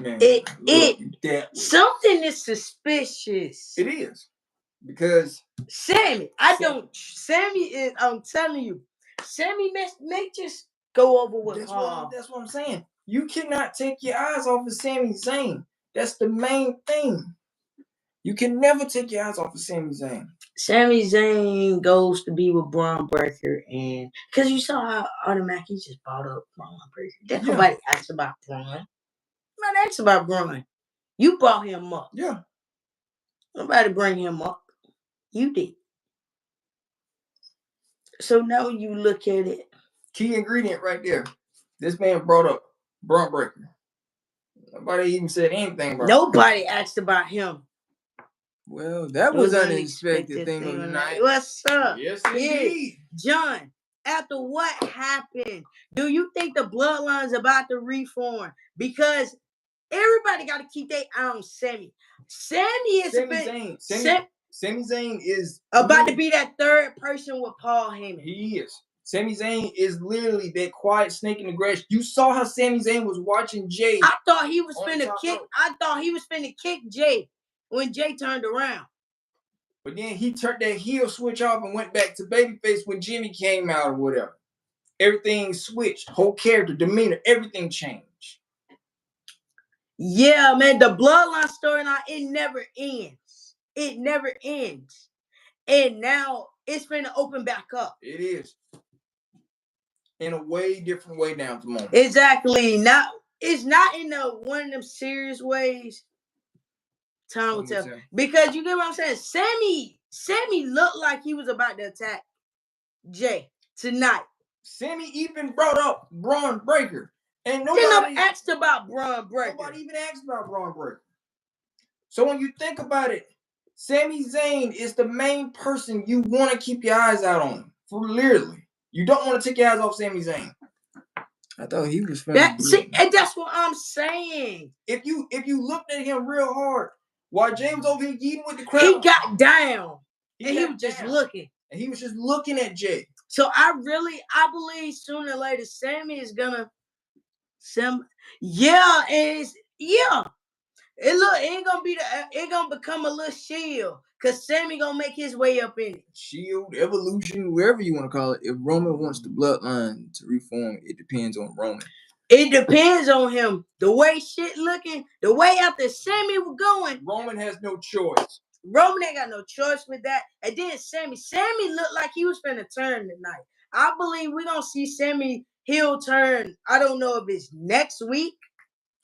Man, something is suspicious. It is. Because Sammy is, I'm telling you, Sammy may just go over with Paul. That's what I'm saying. You cannot take your eyes off of Sami Zayn. That's the main thing. You can never take your eyes off of Sami Zayn. Sami Zayn goes to be with Braun Breaker, and because you saw how automatically he just brought up Braun Breaker. Nobody asked about Braun. Nobody asked about Braun. You brought him up. Yeah. Nobody bring him up. You did. So now you look at it. Key ingredient right there. This man brought up Braun Breaker. Nobody even said anything about Nobody asked about him. Well, that was unexpected thing of the night. What's up? Yes, indeed. John, after what happened, do you think the Bloodline's about to reform? Because everybody got to keep their eye on Sami. Sami Zayn is about to be that third person with Paul Heyman. He is. Sami Zayn is literally that quiet snake in the grass. You saw how Sami Zayn was watching Jay. I thought he was finna kick Jay when Jay turned around. But then he turned that heel switch off and went back to babyface when Jimmy came out or whatever. Everything switched. Whole character, demeanor, everything changed. Yeah, man, the Bloodline storyline, it never ends. It never ends. And now it's finna open back up. It is. In a way different way now at the moment. Exactly. Now it's not in one of them serious ways. Time will tell. Because you get what I'm saying? Sami looked like he was about to attack Jay tonight. Sami even brought up Braun Breaker. And nobody asked about Braun Breaker. Nobody even asked about Braun Breaker. So when you think about it, Sami Zayn is the main person you want to keep your eyes out on. For literally. You don't want to take your eyes off Sami Zayn. I thought he was and that's what I'm saying. If you looked at him real hard, while Jay was over here eating with the crowd, he got down. He was just looking. And he was just looking at Jay. So I believe sooner or later Sami is gonna it gonna become a little shield. Cause Sami gonna make his way up in it. Shield, evolution, wherever you want to call it. If Roman wants the Bloodline to reform, it depends on Roman. It depends on him. The way shit looking, the way after Sami was going. Roman has no choice. Roman ain't got no choice with that. And then Sami looked like he was finna turn tonight. I believe we're gonna see Sami heel turn. I don't know if it's next week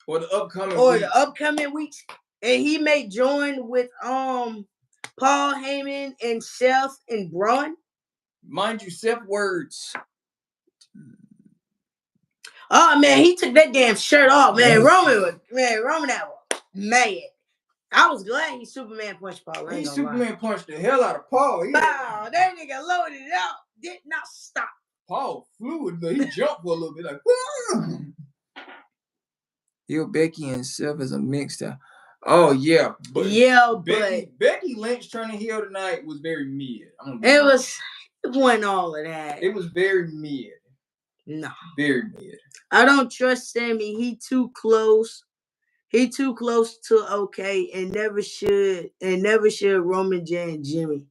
or the upcoming weeks. And he may join with Paul Heyman and Seth and Braun. Mind you, Seth words. Oh man, he took that damn shirt off, man. Roman that was mad. I was glad he Superman punched Paul. He Superman punched the hell out of Paul. Wow, that nigga loaded it up. Did not stop. Paul flew, but he jumped for a little bit like, Heel Becky and Seth as a mixed up. Oh yeah, but Becky Lynch turning heel tonight was very mid. It wasn't all of that. It was very mid. No, very mid. I don't trust Sami. He too close. He too close to okay, and never should Roman J and Jimmy.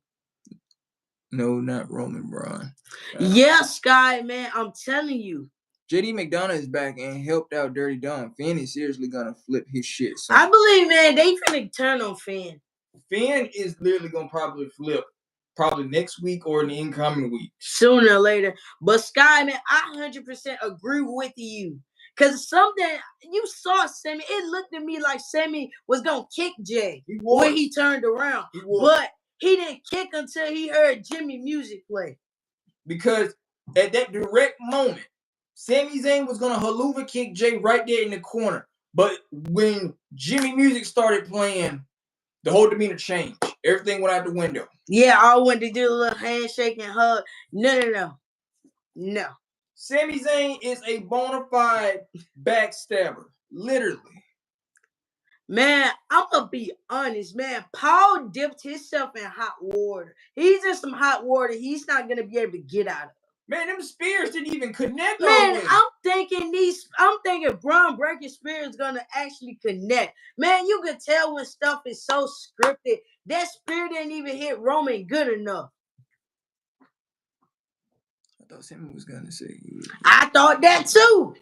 No, not Roman Braun. Yeah, Sky, man, I'm telling you. JD McDonough is back and helped out Dirty Dom. Finn is seriously gonna flip his shit. So. I believe, man, they finna turn on Finn. Finn is literally gonna probably flip. Probably next week or in the incoming week. Sooner or later. But Sky, man, I 100% agree with you. Because something, you saw Sami, it looked to me like Sami was going to kick Jay when he turned around. But he didn't kick until he heard Jimmy music play. Because at that direct moment, Sami Zayn was going to haluva kick Jay right there in the corner. But when Jimmy music started playing, the whole demeanor changed. Everything went out the window. Yeah, I wanted to do a little handshake and hug. No. Sami Zayn is a bona fide backstabber. Literally. Man, I'm going to be honest, man. Paul dipped himself in hot water. He's in some hot water he's not going to be able to get out of. Man, them spears didn't even connect. Man, I'm thinking Braun Breaker spear is gonna actually connect. Man, you can tell when stuff is so scripted. That spear didn't even hit Roman good enough. I thought Sammy was gonna say. I thought that too.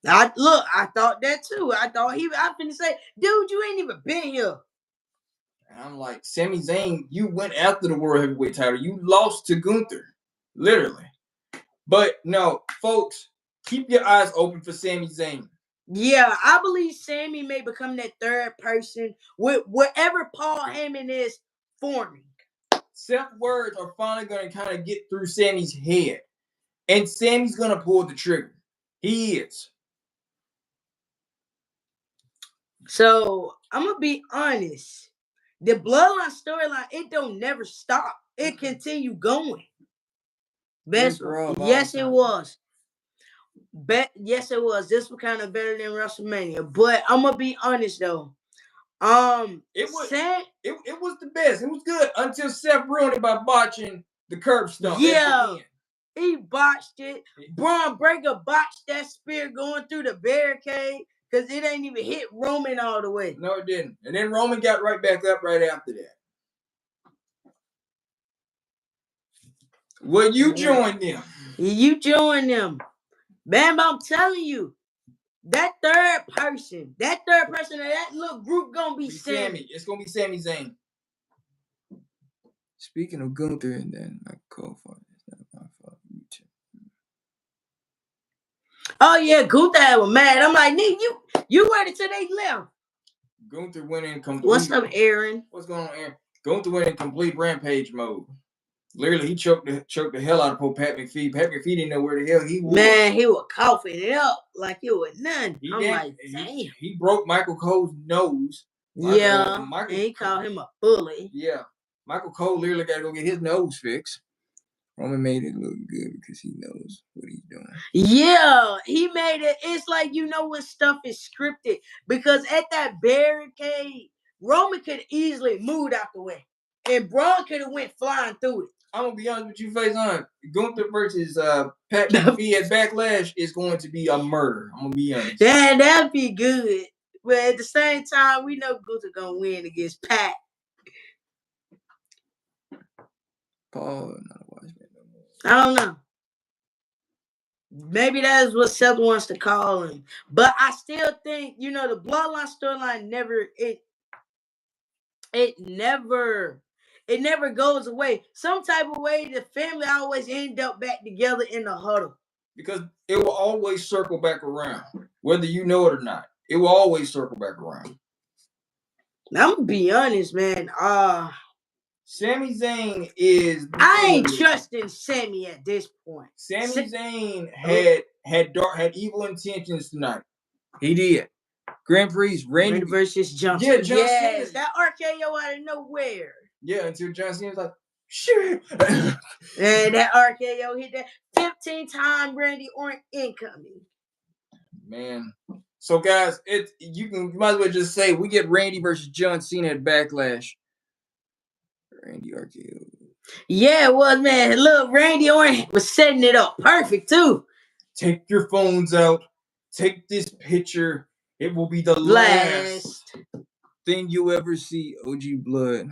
I thought that too. I finna say, dude, you ain't even been here. And I'm like, Sami Zayn, you went after the World Heavyweight title. You lost to Gunther. Literally. But no, folks, keep your eyes open for Sami Zayn. Yeah, I believe Sami may become that third person with wherever Paul Heyman is forming. Seth's words are finally going to kind of get through Sami's head. And Sami's going to pull the trigger. He is. So, I'm going to be honest. The Bloodline storyline, it don't never stop. It continue going. Yes, it was. Yes, it was. This was kind of better than WrestleMania. But I'm going to be honest, though. It was the best. It was good until Seth ruined it by botching the curb stomp. Yeah, he botched it. Braun Breaker botched that spear going through the barricade because it ain't even hit Roman all the way. No, it didn't. And then Roman got right back up right after that. Well, you joined them. You joined them. Bam, I'm telling you. That third person of that little group gonna be Sami. It's gonna be Sami Zayn. Speaking of Gunther, and then I call for it. It's not my fault. Oh yeah, Gunther was mad. I'm like, nigga, you waited till they left. Gunther went in complete. What's up, Aaron? What's going on, Aaron? Gunther went in complete rampage mode. Literally, he choked the hell out of poor Pat McAfee. Pat McAfee didn't know where the hell he was. Man, he was coughing it up like it was nothing. Like, damn. He broke Michael Cole's nose. And he called him a bully. Yeah. Michael Cole literally got to go get his nose fixed. Roman made it look good because he knows what he's doing. Yeah, he made it. It's like, you know, when stuff is scripted. Because at that barricade, Roman could easily moved out the way. And Braun could have went flying through it. I'm going to be honest with you, Faison. Gunther versus Pat McAfee at Backlash is going to be a murder. I'm going to be honest. Yeah, that'd be good. But at the same time, we know Gunther going to win against Pat. Paul, not a wise man no more. I don't know. Maybe that is what Seth wants to call him. But I still think, you know, the Bloodline storyline it never goes away. Some type of way, the family always end up back together in the huddle. Because it will always circle back around. Whether you know it or not. It will always circle back around. I'm going to be honest, man. Sami Zayn is... I ain't trusting Sami at this point. Sami Zayn had evil intentions tonight. He did. Grand Prix, Randy versus John Cena. Yeah, John Cena. That RKO out of nowhere. Yeah, until John Cena was like, shit. And that RKO hit that 15-time Randy Orton incoming. Man. So guys, you might as well just say we get Randy versus John Cena at Backlash. Randy RKO. Yeah, it was, man. Look, Randy Orton was setting it up perfect too. Take your phones out. Take this picture. It will be the last thing you ever see. OG Blood.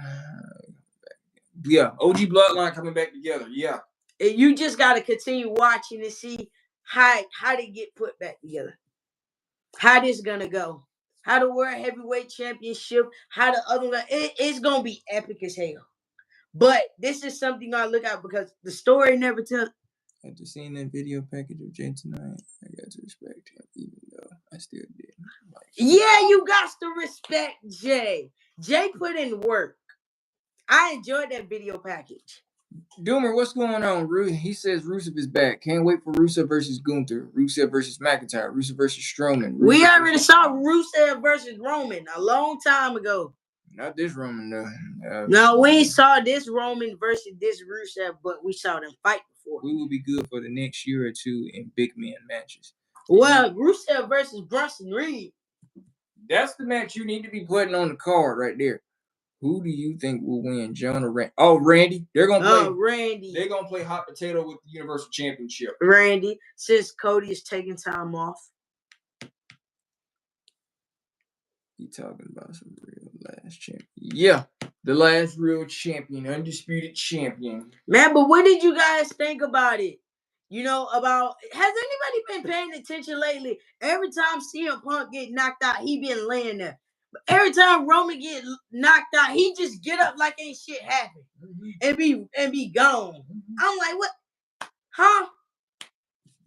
Yeah, OG Bloodline coming back together. Yeah. You just got to continue watching and see how they get put back together. How this gonna go. How the World Heavyweight Championship. How the other one. It's going to be epic as hell. But this is something I look at because the story never tells. After seeing that video package of Jay tonight, I got to respect him, even though I still didn't. Yeah, you got to respect Jay. Jay put in work. I enjoyed that video package. Doomer, what's going on? He says Rusev is back. Can't wait for Rusev versus Gunther. Rusev versus McIntyre. Rusev versus Strowman. We already saw Rusev versus Roman a long time ago. Not this Roman, though. No, we saw this Roman versus this Rusev, but we saw them fight before. We will be good for the next year or two in big man matches. Well, Rusev versus Bronson Reed. That's the match you need to be putting on the card right there. Who do you think will win, John or Randy? Oh, Randy. They're gonna play. Randy. They're gonna play hot potato with the Universal Championship. Randy, since Cody is taking time off. You talking about some real last champion? Yeah, the last real champion, undisputed champion. Man, but what did you guys think about it? You know, about has anybody been paying attention lately? Every time CM Punk get knocked out, he been laying there. But every time Roman get knocked out, he just get up like ain't shit happened and be gone. I'm like, what? Huh?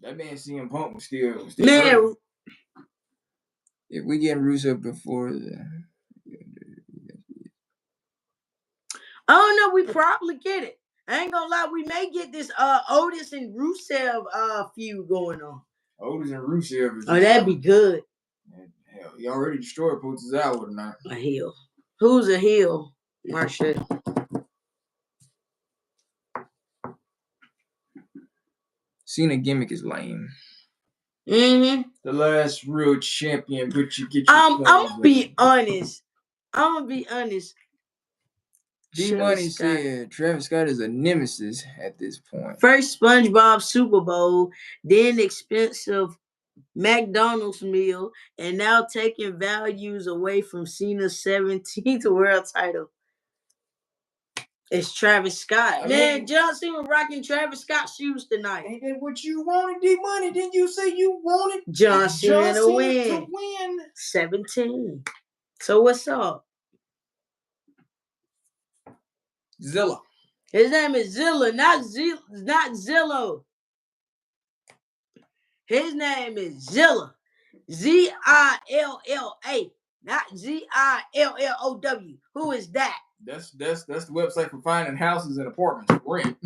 That man CM Punk was still man. Hurt. If we get Rusev before the, I don't know. We probably get it. I ain't gonna lie. We may get this Otis and Rusev feud going on. Otis and Rusev. Oh, that'd be good. Hell, he already destroyed Potazawa tonight. A heel. Who's a heel? Marshall. Cena gimmick is lame. Mm-hmm. The last real champion, but you get your I'm gonna be honest. D-Money said Travis Scott is a nemesis at this point. First SpongeBob Super Bowl, then expensive McDonald's meal, and now taking values away from Cena's 17th world title. It's Travis Scott. Man, John Cena rocking Travis Scott shoes tonight. Ain't that what you wanted, D-Money? Didn't you say you wanted John Cena to win? 17. So what's up? Zilla. His name is Zilla, not Zillow. His name is Zilla. Zilla, not Zillow. Who is that? That's the website for finding houses and apartments for rent.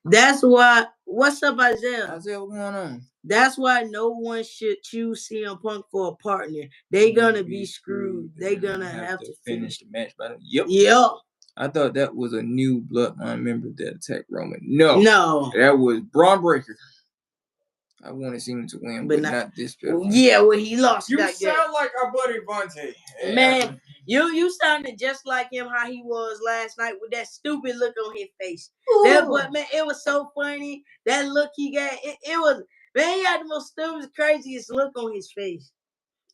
That's why. What's up, Isaiah? Isaiah, what's going on? That's why no one should choose CM Punk for a partner. They gonna be screwed. They gonna have to finish the match by them. Yep. I thought that was a new Bloodline member that attacked Roman. No, that was Braun Breaker. I wanted Cena to win, but not this film. Yeah, when he lost. You sound like our buddy Vontae. Man, you sounded just like him how he was last night with that stupid look on his face. But man, it was so funny. That look he got, it was, man, he had the most stupid, craziest look on his face.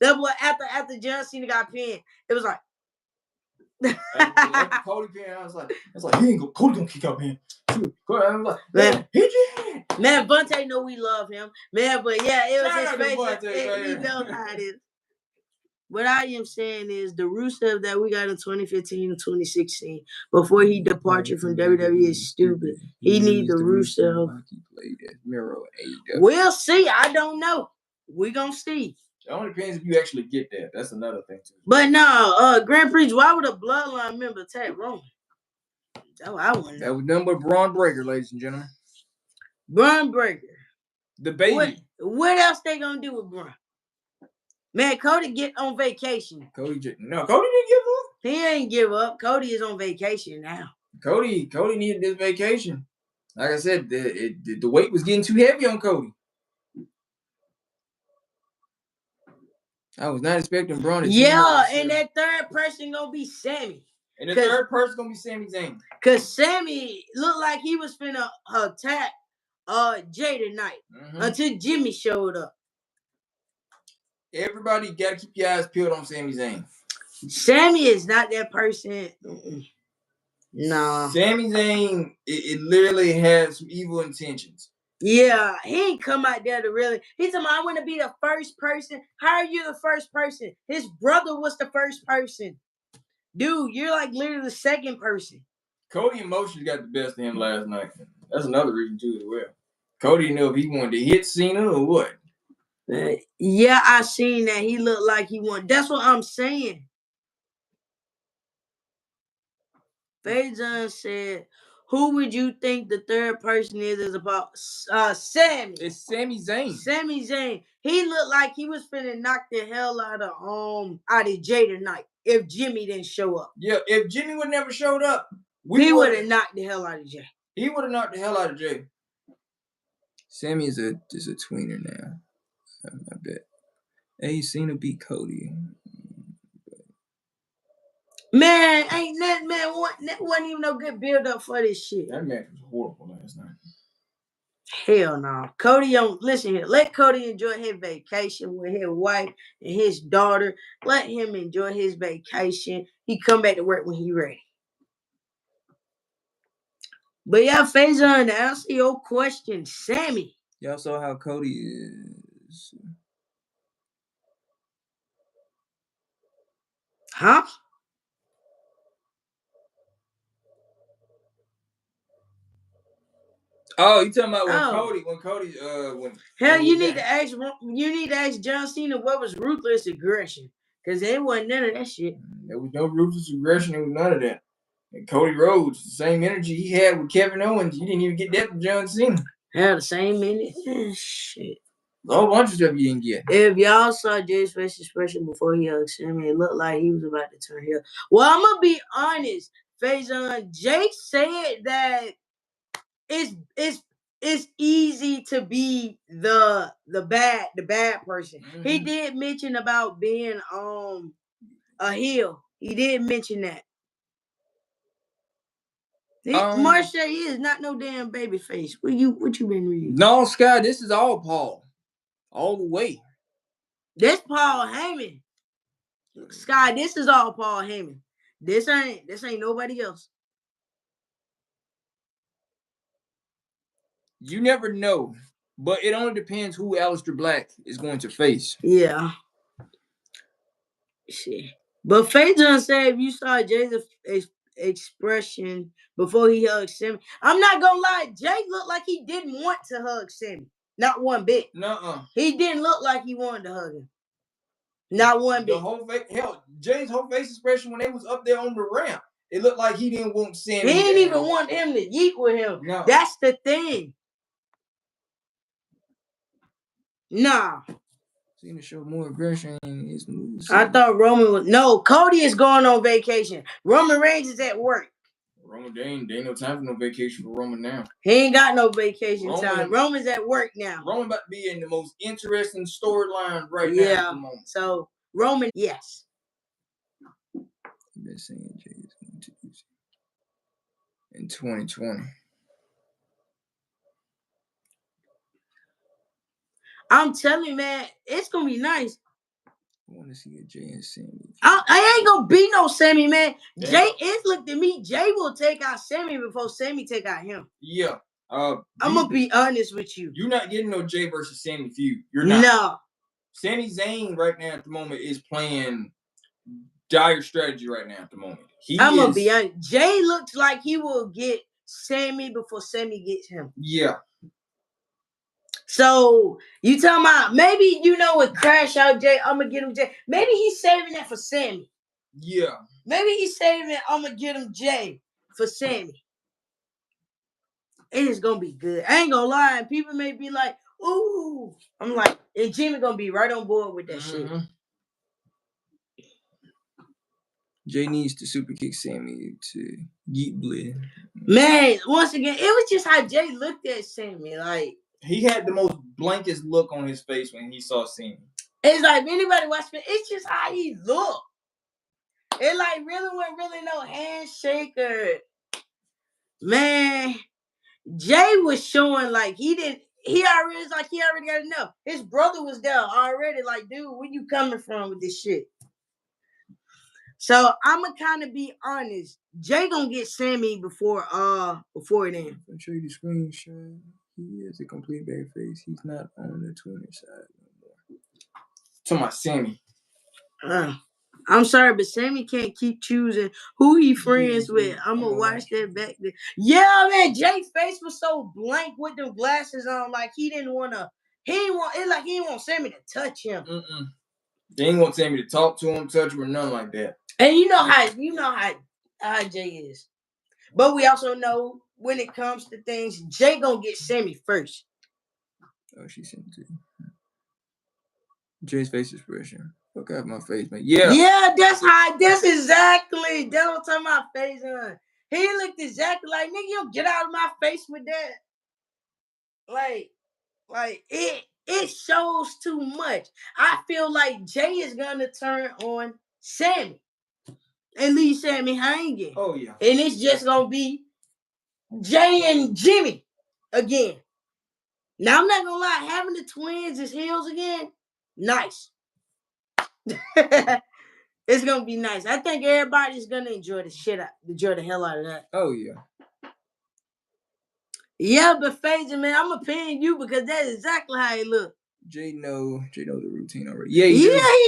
That boy, after John Cena got pinned, it was like, after Cody pinned, I was like, Cody gonna kick out, man. I'm like, man, hit your hand. Man, Vontae know we love him. Man, but yeah, it was his face. Vontae, he knows how it is. What I am saying is the Rusev that we got in 2015 and 2016 before he departed from WWE is stupid. He needs the Rusev. He played as Miro We'll see. I don't know. We're going to see. It only depends if you actually get that. That's another thing, too. But no, Grand Prix, why would a Bloodline member attack Roman? That's what I want to know. That was done by Braun Breaker, ladies and gentlemen. Braun Breaker. The baby. What else they going to do with Braun? Man, Cody get on vacation. Cody didn't give up. He ain't give up. Cody is on vacation now. Cody needed this vacation. Like I said, the weight was getting too heavy on Cody. I was not expecting Braun to and that third person gonna be Sammy. And the third person gonna be Sami Zayn. Cause Sammy looked like he was finna attack Jay tonight until Jimmy showed up. Everybody gotta keep your eyes peeled on Sami Zayn. Sammy is not that person. Nah. Sami Zayn, it literally has some evil intentions. Yeah, he ain't come out there to really. He's talking about, I want to be the first person. How are you the first person? His brother was the first person. Dude, you're like literally the second person. Cody emotions got the best of him last night. That's another reason too as well. Cody didn't know if he wanted to hit Cena or what. Yeah, I seen that. He looked like he wanted. That's what I'm saying. Faison said, who would you think the third person is about? Sammy. It's Sami Zayn. Sami Zayn. He looked like he was finna knock the hell out of Jay tonight if Jimmy didn't show up. Yeah, if Jimmy would never showed up, he would have knocked the hell out of Jay. He would have knocked the hell out of Jay. Sammy is a tweener now. I bet. Hey, Cena beat Cody. Man, ain't that man? That wasn't even no good build up for this shit. That match was horrible last night. Hell no. Cody don't listen here. Let Cody enjoy his vacation with his wife and his daughter. Let him enjoy his vacation. He come back to work when he ready. But yeah, Faison, to answer your question, Sammy. Y'all saw how Cody is. Huh? Oh, you talking about when Cody hell, you need to ask John Cena what was ruthless aggression. Cause there wasn't none of that shit. There was no ruthless aggression, there was none of that. And Cody Rhodes, the same energy he had with Kevin Owens, you didn't even get that from John Cena. Hell, the same energy. Shit. A whole bunch of stuff you didn't get. If y'all saw Jay's face expression before he hugged Sammy, it looked like he was about to turn heel. Well, I'm gonna be honest, Faison. Jay said that it's easy to be the bad person. Mm-hmm. He did mention about being a heel. He did mention that. Marsha is not no damn baby face. What you been reading? No, Sky, this is all Paul. All the way. This Paul Heyman. Sky, this is all Paul Heyman. This ain't nobody else. You never know, but it only depends who Aleister Black is going to face. Yeah. Shit. But Faison said if you saw Jay's expression before he hugged Sammy, I'm not gonna lie, Jay looked like he didn't want to hug Sammy. Not one bit. Nuh-uh. He didn't look like he wanted to hug him. Not one bit. The whole Jay's whole face expression when they was up there on the ramp, it looked like he didn't want Sammy. He didn't even want him to yeet with him. No. That's the thing. Nah. Seem to show more aggression in his moves. I thought Roman was... No, Cody is going on vacation. Roman Reigns is at work. Roman, there ain't no time for no vacation for Roman now. He ain't got no vacation time. Roman's at work now. Roman about to be in the most interesting storyline right now at the moment. So, Roman, yes. I've been saying Jay is going to use it in 2020. I'm telling you, man, it's going to be nice. I want to see a Jay and Sammy. I ain't going to be no Sammy, man. Damn. Jay, it's looked at me. Jay will take out Sammy before Sammy take out him. Yeah. I'm going to be honest with you. You're not getting no Jay versus Sammy feud. You're not. No. Sami Zayn right now at the moment is playing dire strategy right now at the moment. I'm going to be honest. Jay looks like he will get Sammy before Sammy gets him. Yeah. So, you talking about, maybe, with Crash Out Jay, I'm going to get him Jay. Maybe he's saving that for Sammy. Yeah. Maybe he's saving it, I'm going to get him Jay for Sammy. It is going to be good. I ain't going to lie. People may be like, ooh. I'm like, and Jimmy going to be right on board with that shit. Jay needs to super kick Sammy to yeet Blid. Man, once again, it was just how Jay looked at Sammy. Like, he had the most blankest look on his face when he saw Sammy. It's like, anybody watching, it's just how he looked. It like really wasn't really no handshake or... Man, Jay was showing like he already got enough. His brother was there already. Like, dude, where you coming from with this shit? So I'ma kind of be honest. Jay gonna get Sammy before then. I'll show you the screenshot. He is a complete babyface. He's not on the Twitter side no more. To my Sammy. I'm sorry, but Sammy can't keep choosing who he friends with. I'm gonna watch that back there. Yeah, man, Jay's face was so blank with them glasses on, like he didn't want Sammy to touch him. They ain't want Sammy to talk to him, touch him, or nothing like that. And you know how Jay is. But we also know when it comes to things, Jay gonna get Sammy first. Oh, she sent it to you. Jay's face expression. Look at my face, man. Yeah. Yeah, that's exactly. That's what I'm talking about, face on. He looked exactly like, nigga, you don't get out of my face with that. Like it shows too much. I feel like Jay is gonna turn on Sammy. and leave Sammy hanging. Oh yeah. And it's just gonna be Jay and Jimmy again. Now I'm not gonna lie, having the twins as heels again, nice. It's gonna be nice. I think everybody's gonna enjoy the hell out of that. Oh yeah. Yeah, but Phaser, man, I'm paying you because that's exactly how he look. Jay know the routine already. Yeah, he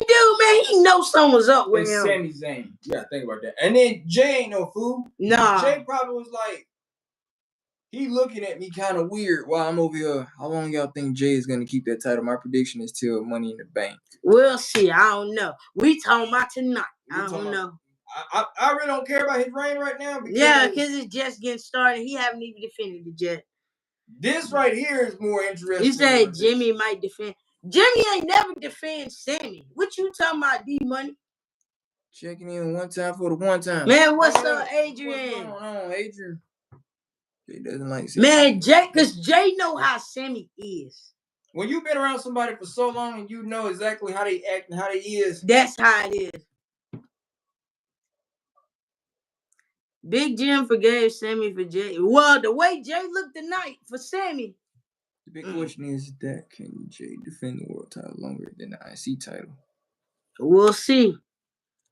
do, man. He knows something's up with him. Sami Zayn. You gotta think about that. And then Jay ain't no fool. Nah. Jay probably was like, he looking at me kind of weird while I'm over here. How long y'all think Jay is gonna keep that title? My prediction is till Money in the Bank. We'll see. I don't know. We talking about tonight. I don't know. I really don't care about his reign right now. Because it's just getting started. He haven't even defended it yet. This right here is more interesting. You said Jimmy might defend. Jimmy ain't never defend Sammy. What you talking about, D-Money? Checking in one time for the one time. Man, what's up, Adrian? What's going on, Adrian? Jay doesn't like Sammy. Man, because Jay know how Sammy is. When you've been around somebody for so long and you know exactly how they act and how they is. That's how it is. Big Jim forgave Sammy for Jay. Well, the way Jay looked tonight for Sammy. The big question is that can Jay defend the world title longer than the IC title? We'll see.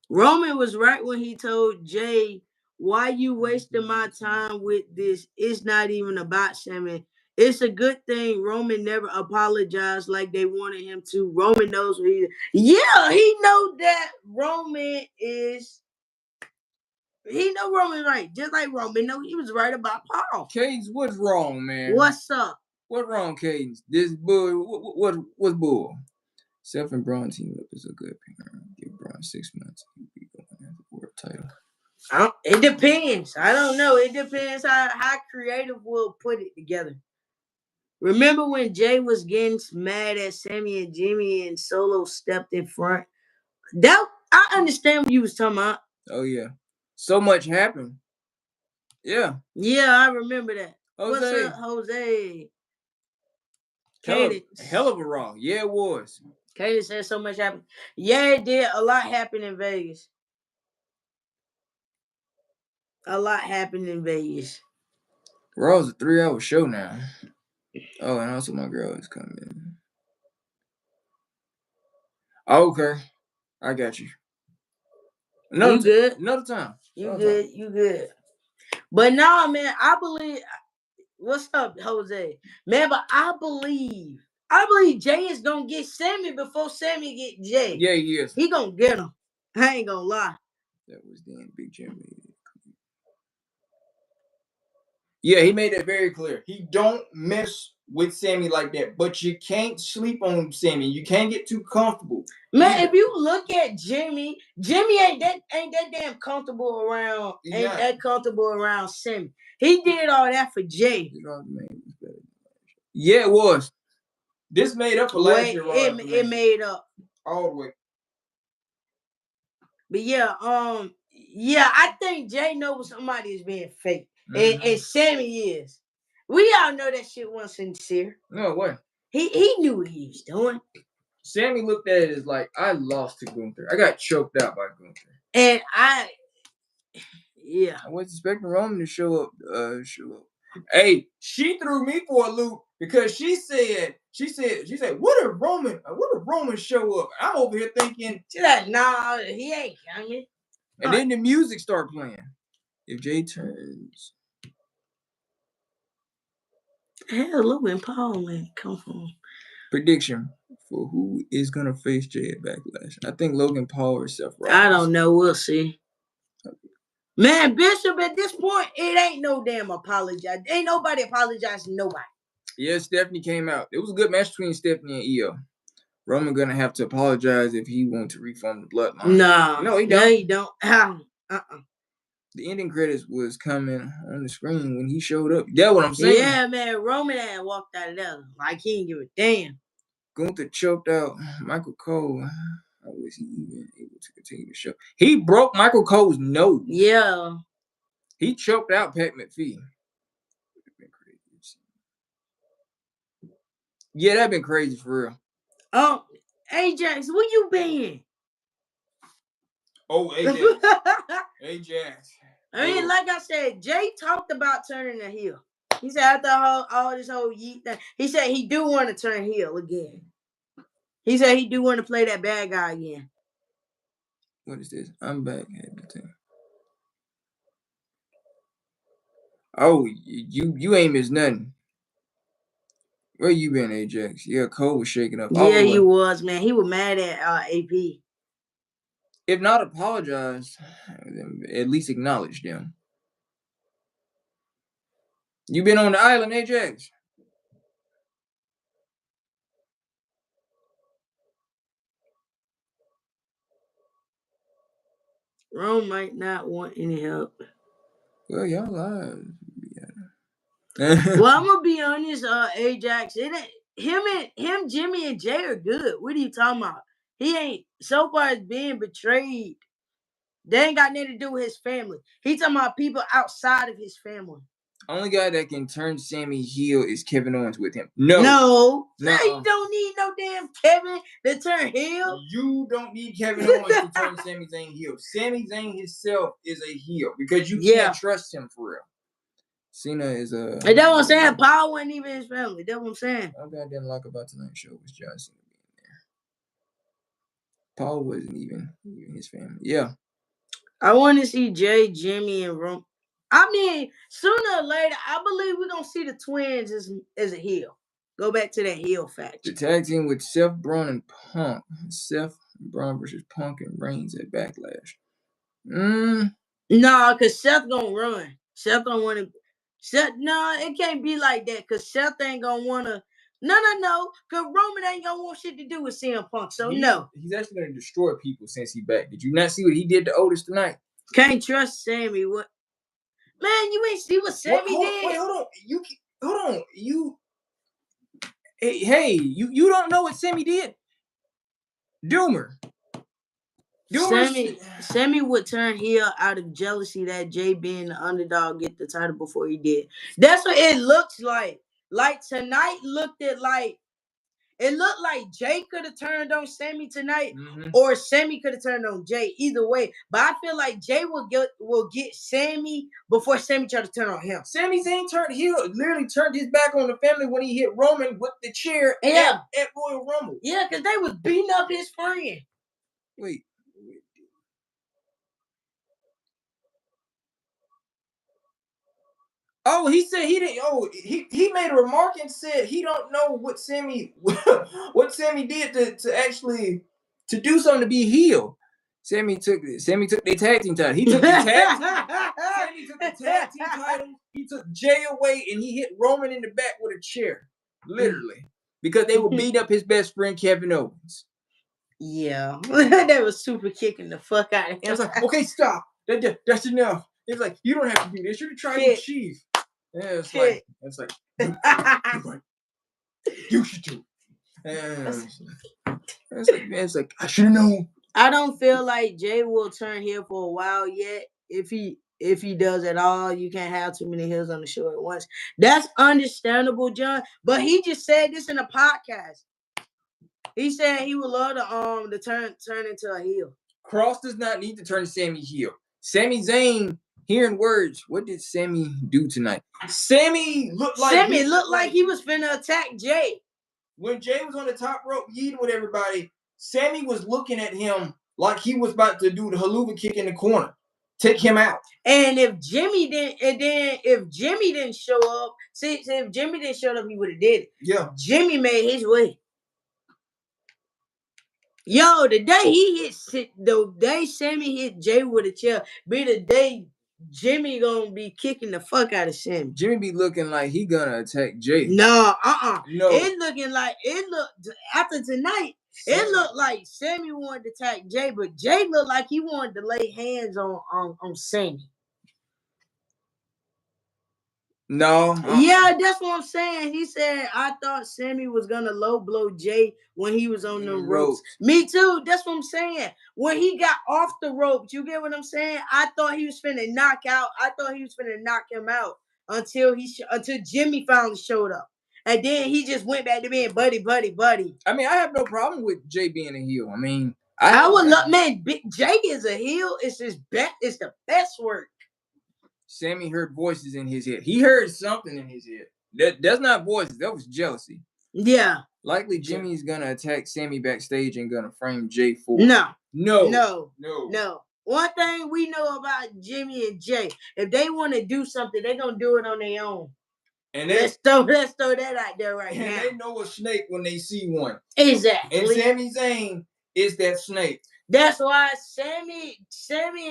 Roman was right when he told Jay, why you wasting my time with this? It's not even about Sammy. It's a good thing Roman never apologized like they wanted him to. Roman knows what he is. Yeah, he know that Roman is... He know Roman right. Just like Roman know he was right about Paul. Cadence, what's wrong, man? What's up? What's wrong, Cadence? This bull, what's bull? Seth and Braun team up is a good pair. Give Braun 6 months. He'll be going after the world title. It depends. I don't know. It depends how creative will put it together. Remember when Jay was getting mad at Sammy and Jimmy and Solo stepped in front? I understand what you was talking about. Oh yeah. So much happened. Yeah. Yeah, I remember that. Jose. What's up, Jose? Hell of a Raw. Yeah, it was. Katie said so much happened. Yeah, it did. A lot happened in Vegas. A lot happened in Vegas. Raw's a 3-hour show now. Oh, and also my girl is coming. Okay. I got you. You good? Another time. You good. But nah, man, I believe... What's up, Jose? Man, but I believe Jay is gonna get Sammy before Sammy get Jay. Yeah, he is. He gonna get him. I ain't gonna lie. That was then Big Jim. Yeah, he made that very clear. He don't mess with Sammy like that, but you can't sleep on Sammy. You can't get too comfortable. Man, if you look at Jimmy ain't that damn comfortable around. Ain't that comfortable around Sammy. He did all that for Jay. Yeah, it was. This made up for last year. It made up all the way. But yeah, I think Jay knows somebody is being fake, and Sammy is. We all know that shit wasn't sincere. No way. He knew what he was doing. Sammy looked at it as like, I lost to Gunther. I got choked out by Gunther. And I wasn't expecting Roman to show up. Hey, she threw me for a loop because she said, what if Roman show up? I'm over here thinking, she's like, nah, he ain't coming. And then the music start playing. If Jay turns. Hell, Logan Paul man come from. Prediction for who is gonna face Jay at Backlash. I think Logan Paul or Seth Rollins. I don't know. We'll see. Man, Bishop, at this point, it ain't no damn apologize. Ain't nobody apologizing to nobody. Yeah, Stephanie came out. It was a good match between Stephanie and Io. Roman gonna have to apologize if he wants to reform the bloodline. No, he don't. The ending credits was coming on the screen when he showed up. That's what I'm saying. Yeah, man. Roman had walked out of there like he didn't give a damn. Gunther choked out Michael Cole. How was he even able to continue the show? He broke Michael Cole's nose. Yeah. He choked out Pat McAfee. Yeah, that'd been crazy for real. Oh, Ajax, where you been? Oh, Ajax. Ajax. I mean, like I said, Jay talked about turning a heel. He said after all this whole yeet thing, he said he do want to turn heel again. He said he do want to play that bad guy again. What is this? I'm back. Oh, you ain't missed nothing. Where you been, Ajax? Yeah, Cole was shaking up. Yeah, he was, man. He was mad at AP. If not apologize, at least acknowledge them. You been on the island, Ajax? Rome might not want any help. Well, y'all live. Well, I'm gonna be honest, Ajax. It ain't him, Jimmy and Jay are good. What are you talking about? He ain't so far as being betrayed. They ain't got nothing to do with his family. He talking about people outside of his family. Only guy that can turn Sammy heel is Kevin Owens with him. No. You don't need no damn Kevin to turn heel. You don't need Kevin Owens to turn Sami Zayn heel. Sami Zayn himself is a heel because you can't trust him for real. Cena is a. And that's what I'm saying. Paul wasn't even his family. That's what I'm saying. One thing I didn't like about tonight's show was John Cena being there. Paul wasn't even his family. Yeah. I want to see Jay, Jimmy, and Rome. I mean, sooner or later, I believe we're going to see the twins as a heel. Go back to that heel faction. The tag team with Seth, Braun, and Punk. Seth, Braun versus Punk and Reigns at Backlash. No, because Seth going to run. Seth don't want to. No, it can't be like that because Seth ain't going to want to. No. Because Roman ain't going to want shit to do with CM Punk. So, no. He's actually going to destroy people since he's back. Did you not see what he did to Otis tonight? Can't trust Sammy. What? Man, you ain't see what Sammy did? Wait, hold on. Hey, you don't know what Sammy did? Doomer. Sammy would turn heel out of jealousy that Jay being the underdog get the title before he did. That's what it looks like. Like tonight it looked like Jay could have turned on Sammy tonight, or Sammy could have turned on Jay. Either way, but I feel like Jay will get Sammy before Sammy tried to turn on him. Sami Zayn literally turned his back on the family when he hit Roman with the chair at Royal Rumble. Yeah, because they was beating up his friend. Wait. Oh, he said he didn't. Oh, he made a remark and said he don't know what Sammy did to actually to do something to be heel. Sammy took the tag team title. He took the Sammy took the tag team title. He took Jay away and he hit Roman in the back with a chair, literally, because they were beating up his best friend Kevin Owens. Yeah, they was super kicking the fuck out of him. I was like, okay, stop. That's enough. It's like you don't have to do this. You're the tribal chief. Yeah, it's like you should do it. It's like I should have known. I don't feel like Jay will turn heel for a while yet. If he does at all, you can't have too many heels on the show at once. That's understandable, John. But he just said this in a podcast. He said he would love to turn into a heel. Cross does not need to turn Sammy heel. Sami Zayn. Hearing words, what did Sammy do tonight? Sammy looked like he was finna attack Jay. When Jay was on the top rope yeeting with everybody, Sammy was looking at him like he was about to do the haluva kick in the corner. Take him out. And if Jimmy didn't show up, if Jimmy didn't show up, he would have did it. Yeah. Jimmy made his way. Yo, the day Sammy hit Jay with a chair, be the day Jimmy gonna be kicking the fuck out of Sammy. Jimmy be looking like he gonna attack Jay. No. It looked after tonight. It looked like Sammy wanted to attack Jay, but Jay looked like he wanted to lay hands on Sammy. No. Yeah, that's what I'm saying. He said, I thought Sammy was going to low blow Jay when he was on them ropes. Me too. That's what I'm saying. When he got off the ropes, you get what I'm saying? I thought he was finna knock him out until Jimmy finally showed up. And then he just went back to being buddy. I mean, I have no problem with Jay being a heel. I mean, I would love, man. Big Jay is a heel. It's his best. It's the best work. Sammy heard voices in his head. He heard something in his head. That's not voices. That was jealousy. Yeah. Likely Jimmy's gonna attack Sammy backstage and gonna frame Jay for No. One thing we know about Jimmy and Jay, if they want to do something, they're gonna do it on their own. And let's throw that out there right now. And they know a snake when they see one. Exactly. And Sami Zayn is that snake. That's why Sammy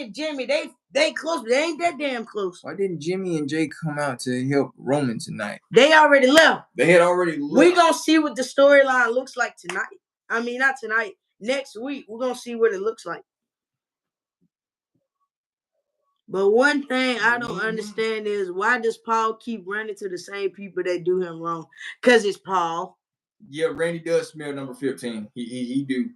and Jimmy, they close, but they ain't that damn close. Why didn't Jimmy and Jay come out to help Roman tonight? They already left. They had already left. We're gonna see what the storyline looks like tonight. I mean, not tonight. Next week, we're gonna see what it looks like. But one thing I don't understand is why does Paul keep running to the same people that do him wrong? Because it's Paul. Yeah, Randy does smell number 15. He do.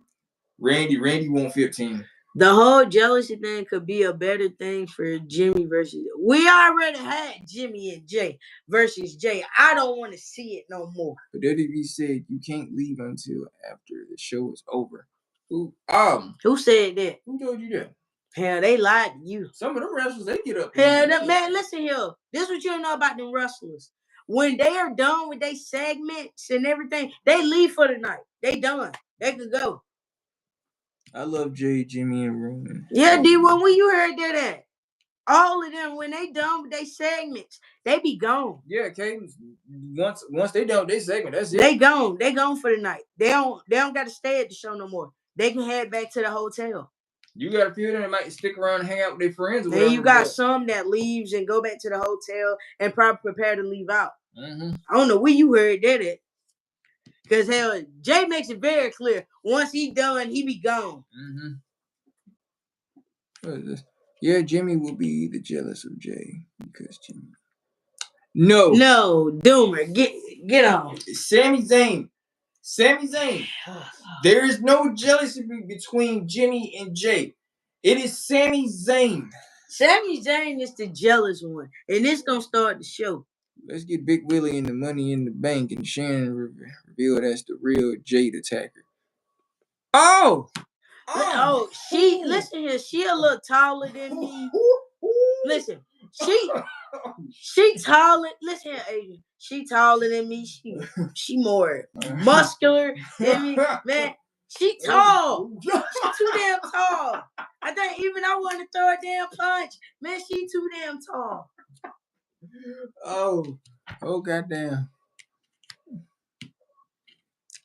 Randy want 15. The whole jealousy thing could be a better thing for Jimmy versus. We already had Jimmy and Jay versus Jay. I don't want to see it no more. But WWE said you can't leave until after the show is over. Who said that? Who told you that? Hell, they lied to you. Some of the wrestlers, they get up. Hell, man, listen here. This is what you don't know about them wrestlers. When they are done with their segments and everything, they leave for the night. They done. They can go. I love Jay, Jimmy, and Roman. Yeah, D1, when you heard that at? All of them, when they done with their segments, they be gone. Yeah, okay. Once they done with their segment, that's it. They gone. They gone for the night. They don't got to stay at the show no more. They can head back to the hotel. You got a few of them that might stick around and hang out with their friends. Then you got some that leaves and go back to the hotel and probably prepare to leave out. Mm-hmm. I don't know where you heard that at. Because hell, Jay makes it very clear. Once he done, he be gone. Mm-hmm. What is this? Yeah, Jimmy will be the jealous of Jay because Jimmy. No, Doomer, get on. Sami Zayn. There is no jealousy between Jimmy and Jay. It is Sami Zayn. Sami Zayn is the jealous one, and it's gonna start the show. Let's get Big Willie and the Money in the Bank, and Shannon reveal that's the real Jade attacker. She listen here. She a little taller than me. Listen, she taller. Listen here, Adrian. She taller than me. She more muscular than me. Man, she tall. She too damn tall. I think even I want to throw a damn punch. Man, she too damn tall. Oh, goddamn.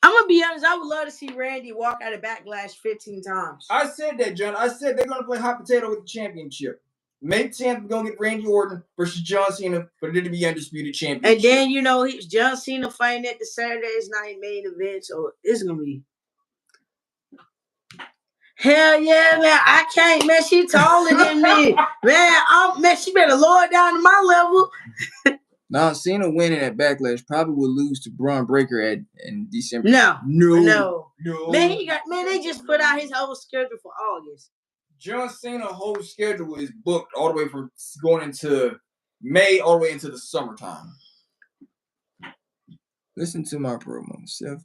I'm gonna be honest. I would love to see Randy walk out of Backlash 15 times. I said that, John. I said they're gonna play hot potato with the championship. May 10th, we're gonna get Randy Orton versus John Cena for it to be undisputed championship. And then John Cena fighting at the Saturday's night main event, so it's gonna be. Hell yeah, man! I can't, man. She taller than me, man. She better lower it down to my level. Now, Cena winning at Backlash probably will lose to Braun Breaker in December. No. Man, they just put out his whole schedule for August. John Cena's whole schedule is booked all the way from going into May all the way into the summertime. Listen to my promo, Seth.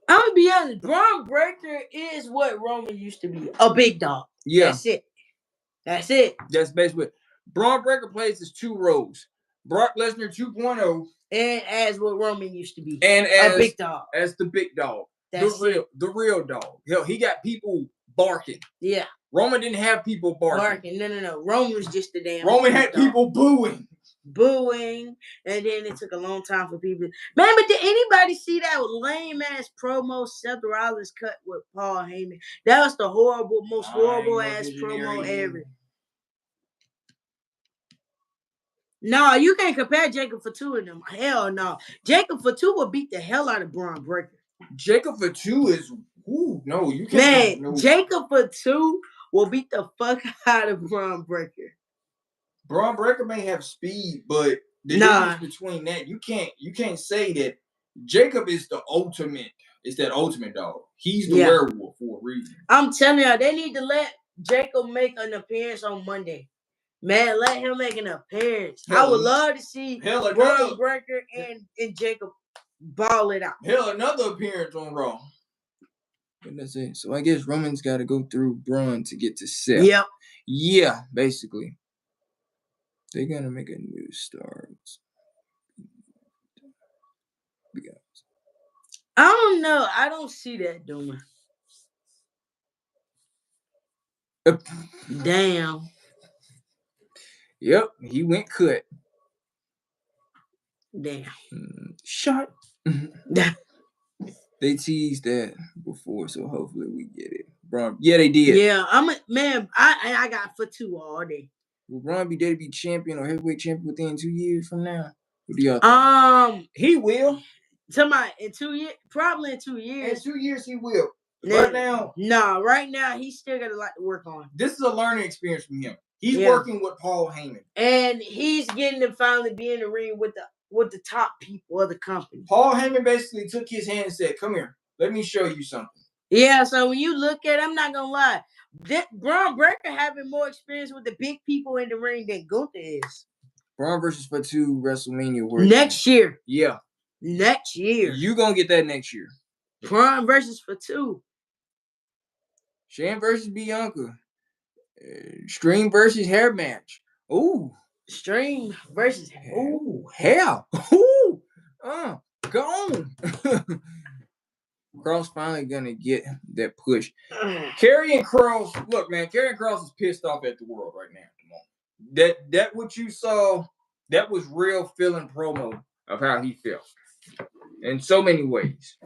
I'm gonna be honest. Braun Breaker is what Roman used to be, a big dog. Yeah, That's it. That's basically it. Braun Breaker plays his two roles. Brock Lesnar 2.0. And as what Roman used to be. And as a big dog. As the big dog. That's the real dog. Hell, he got people barking. Yeah. Roman didn't have people barking. No. Roman was just the damn. Roman had people booing. And then it took a long time for people. Man, but did anybody see that lame ass promo Seth Rollins cut with Paul Heyman? That was the most horrible ass promo ever. No, you can't compare Jacob Fatu and them. Hell no. Jacob Fatu will beat the hell out of Braun Breaker. Jacob Fatu is no, you can't. Man, Jacob Fatu will beat the fuck out of Braun Breaker. Braun Breaker may have speed, but the difference between that, you can't say that Jacob is the ultimate. It's that ultimate dog. He's the werewolf for a reason. I'm telling you, they need to let Jacob make an appearance on Monday. Man, let him make an appearance. I would love to see Braun Breaker and Jacob ball it out. Hell, another appearance on Raw. What did I say? So I guess Roman's got to go through Braun to get to Seth. Yep. Yeah, basically. They're going to make a new start. I don't know. I don't see that doing. Damn. Yep, he went cut. Damn. Shut. They teased that before, so hopefully we get it. Braun, yeah, they did. Yeah, I got for 2 all day. Will Braun be there to be champion or heavyweight champion within 2 years from now? What do y'all think? He will. Somebody in 2 years, probably in 2 years. In 2 years he will. Right now, right now he's still got a lot to work on. This is a learning experience from him. He's working with Paul Heyman, and he's getting to finally be in the ring with the top people of the company. Paul Heyman basically took his hand and said, "Come here, let me show you something." Yeah, so when you look at it, I'm not gonna lie, Braun Breaker having more experience with the big people in the ring than Gunther is. Braun versus Fatu WrestleMania next year. Yeah, next year. You gonna get that next year. Braun versus Fatu. Shane versus Bianca. Stream versus hair match. Ooh. Stream versus hair. Ooh. Go on. Cross finally gonna get that push. Karrion Kross, look, man, Karrion Kross is pissed off at the world right now. Come on. That what you saw, that was real feeling promo of how he felt. In so many ways.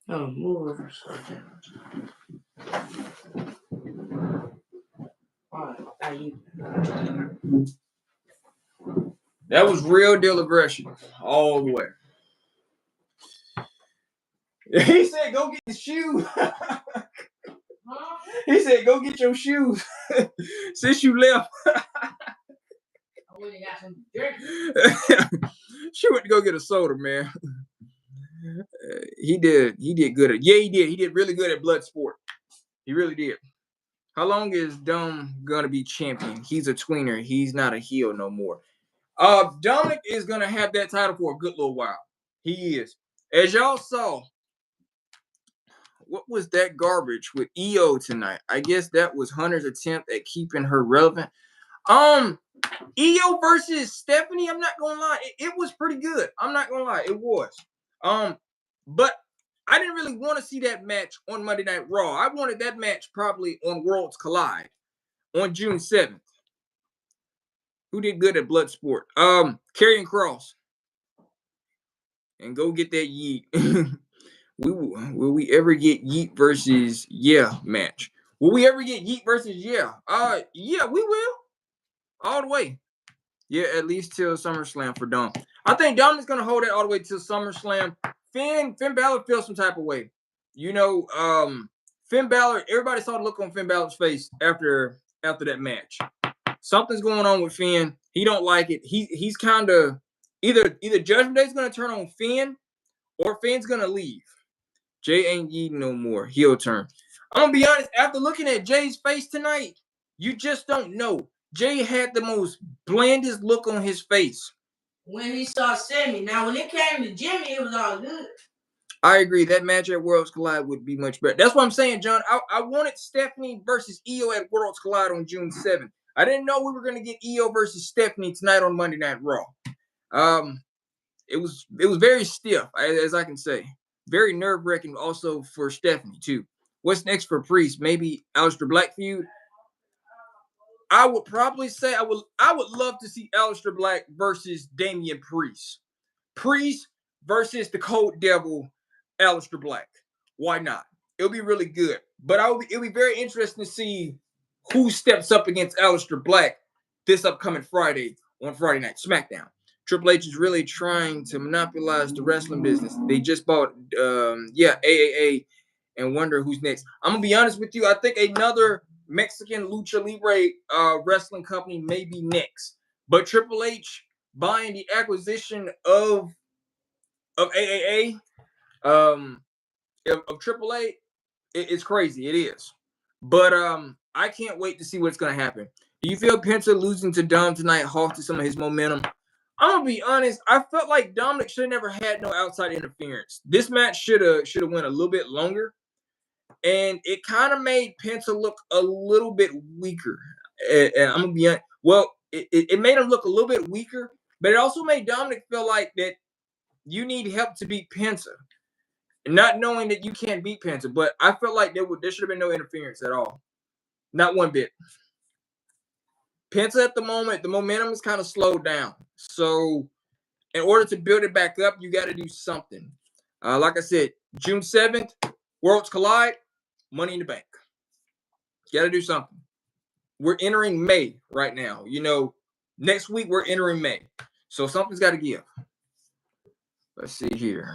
Oh, move over. That was real deal aggression all the way. He said, "Go get the shoes." He said, "Go get your shoes since you left." She went to go get a soda, man. He did good at. Yeah, he did. He did really good at Bloodsport. He really did. How long is Dom gonna be champion? He's a tweener. He's not a heel no more. Dominic is gonna have that title for a good little while. He is. As y'all saw, what was that garbage with EO tonight? I guess that was Hunter's attempt at keeping her relevant. EO versus Stephanie, I'm not gonna lie, it was pretty good. I'm not gonna lie, it was. But I didn't really want to see that match on Monday Night Raw. I wanted that match probably on Worlds Collide on June 7th. Who did good at Bloodsport? Karrion Kross. And go get that Yeet. Will we ever get Yeet versus match? Will we ever get Yeet versus Yeah, we will. All the way. Yeah, at least till SummerSlam for Dom. I think Dom is gonna hold it all the way till SummerSlam. Finn Balor feels some type of way. You know, Finn Balor, everybody saw the look on Finn Balor's face after that match. Something's going on with Finn. He don't like it. He's kind of either Judgment Day's gonna turn on Finn or Finn's gonna leave. Jay ain't eating no more. Heel turn. I'm gonna be honest, after looking at Jay's face tonight, you just don't know. Jay had the most blandest look on his face. When he saw Sammy. Now, when it came to Jimmy, it was all good. I agree. That match at Worlds Collide would be much better. That's what I'm saying, John. I wanted Stephanie versus EO at Worlds Collide on June 7th. I didn't know we were going to get EO versus Stephanie tonight on Monday Night Raw. It was very stiff, as I can say. Very nerve-wracking also for Stephanie, too. What's next for Priest? Maybe Aleister Black feud? I would probably say I would love to see Aleister Black versus Damian Priest. Priest versus the Cold Devil, Aleister Black. Why not? It'll be really good. But it'll be very interesting to see who steps up against Aleister Black this upcoming Friday on Friday Night SmackDown. Triple H is really trying to monopolize the wrestling business. They just bought AAA and wonder who's next. I'm gonna be honest with you. I think another Mexican Lucha Libre wrestling company may be next. But Triple H buying the acquisition of AAA, of AAA, it's crazy. It is. But I can't wait to see what's going to happen. Do you feel Penta losing to Dom tonight halted some of his momentum? I'm gonna be honest. I felt like Dominic should have never had no outside interference. This match should have went a little bit longer, and it kind of made Penta look a little bit weaker. And I'm gonna be honest. Well, it made him look a little bit weaker, but it also made Dominic feel like that you need help to beat Penta, not knowing that you can't beat Penta. But I felt like there should have been no interference at all, not one bit. Penta at the moment, the momentum is kind of slowed down. So in order to build it back up, you got to do something. Like I said, June 7th, Worlds Collide, Money in the Bank. You got to do something. We're entering May right now. You know, next week we're entering May. So something's got to give. Let's see here.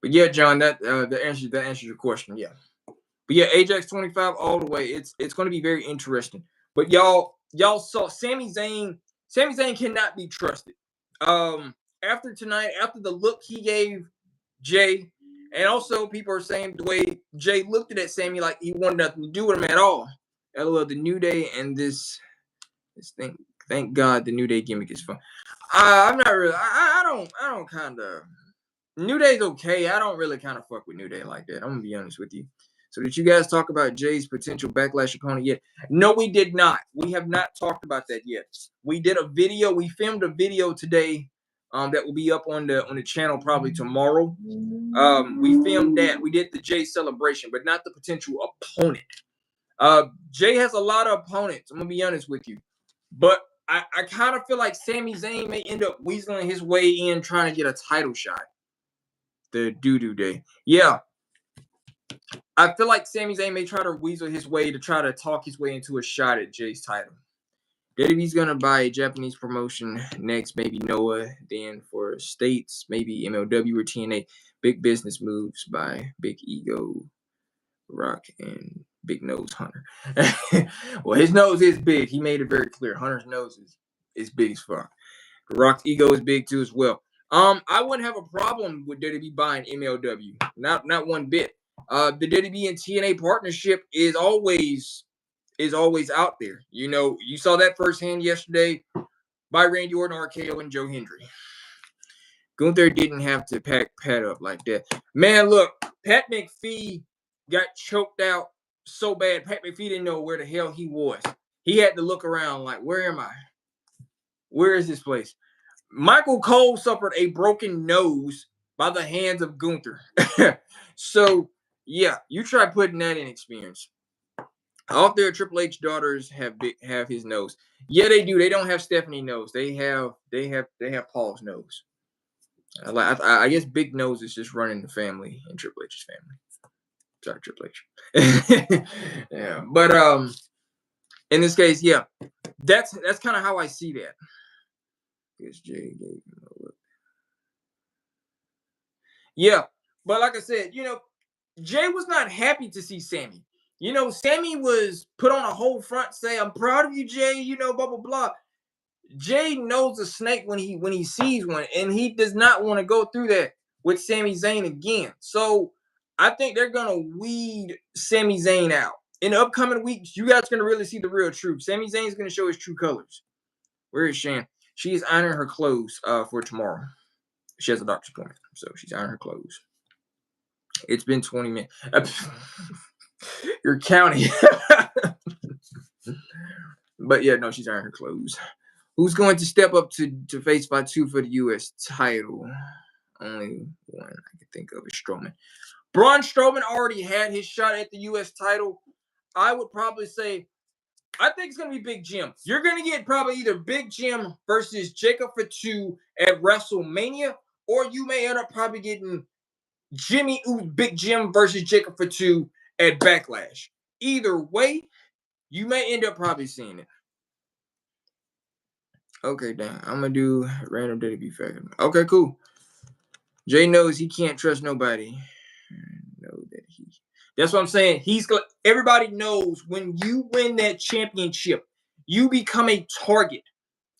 But yeah, John, that answers your question. Yeah. But yeah, Ajax 25 all the way. It's going to be very interesting. But y'all saw Sami Zayn. Sami Zayn cannot be trusted. After tonight, after the look he gave Jay, and also people are saying the way Jay looked at Sami like he wanted nothing to do with him at all. LOL, the New Day and this thing. Thank God the New Day gimmick is fun. I'm not really. I don't kind of. New Day's okay. I don't really kind of fuck with New Day like that. I'm gonna be honest with you. So did you guys talk about Jay's potential backlash opponent yet? No, we did not. We have not talked about that yet. We did a video. We filmed a video today that will be up on the channel probably tomorrow. We filmed that. We did the Jay celebration, but not the potential opponent. Jay has a lot of opponents. I'm gonna be honest with you, but I kind of feel like Sami Zayn may end up weaseling his way in trying to get a title shot. The doo-doo day. Yeah. I feel like Sami Zayn may try to weasel his way to try to talk his way into a shot at Jay's title. WWE's going to buy a Japanese promotion next, maybe Noah, then for States, maybe MLW or TNA. Big business moves by Big Ego, Rock, and Big Nose Hunter. Well, his nose is big. He made it very clear. Hunter's nose is big as fuck. Rock's ego is big too as well. I wouldn't have a problem with WWE buying MLW. Not one bit. The WWE and TNA partnership is always out there. You know, you saw that firsthand yesterday by Randy Orton, RKO, and Joe Hendry. Gunther didn't have to pack Pat up like that. Man, look, Pat McPhee got choked out so bad. Pat McPhee didn't know where the hell he was. He had to look around like, where am I? Where is this place? Michael Cole suffered a broken nose by the hands of Gunther. So, yeah, you try putting that in experience. All their Triple H daughters have his nose. Yeah, they do. They don't have Stephanie's nose. They have Paul's nose. I guess Big Nose is just running the family in Triple H's family. Sorry, Triple H. Yeah, but in this case, yeah, that's kind of how I see that. Jay gave him a look. Yeah, but like I said, you know, Jay was not happy to see Sami. You know, Sami was put on a whole front, say, "I'm proud of you, Jay." You know, blah blah blah. Jay knows a snake when he sees one, and he does not want to go through that with Sami Zayn again. So I think they're gonna weed Sami Zayn out in the upcoming weeks. You guys are gonna really see the real truth. Sami Zayn is gonna show his true colors. Where is Shan? She is ironing her clothes for tomorrow. She has a doctor's appointment, so she's ironing her clothes. It's been 20 minutes. You're counting. But yeah, no, she's ironing her clothes. Who's going to step up to face Fatu for the U.S. title? Only one I can think of is Strowman. Braun Strowman already had his shot at the U.S. title. I would probably say, I think it's going to be Big Jim. You're going to get probably either Big Jim versus Jacob Fatu at WrestleMania, or you may end up probably getting Big Jim versus Jacob Fatu at Backlash. Either way, you may end up probably seeing it. Okay, dang. I'm going to do random WWE fact. Okay, cool. Jay knows he can't trust nobody. That's what I'm saying. Everybody knows when you win that championship, you become a target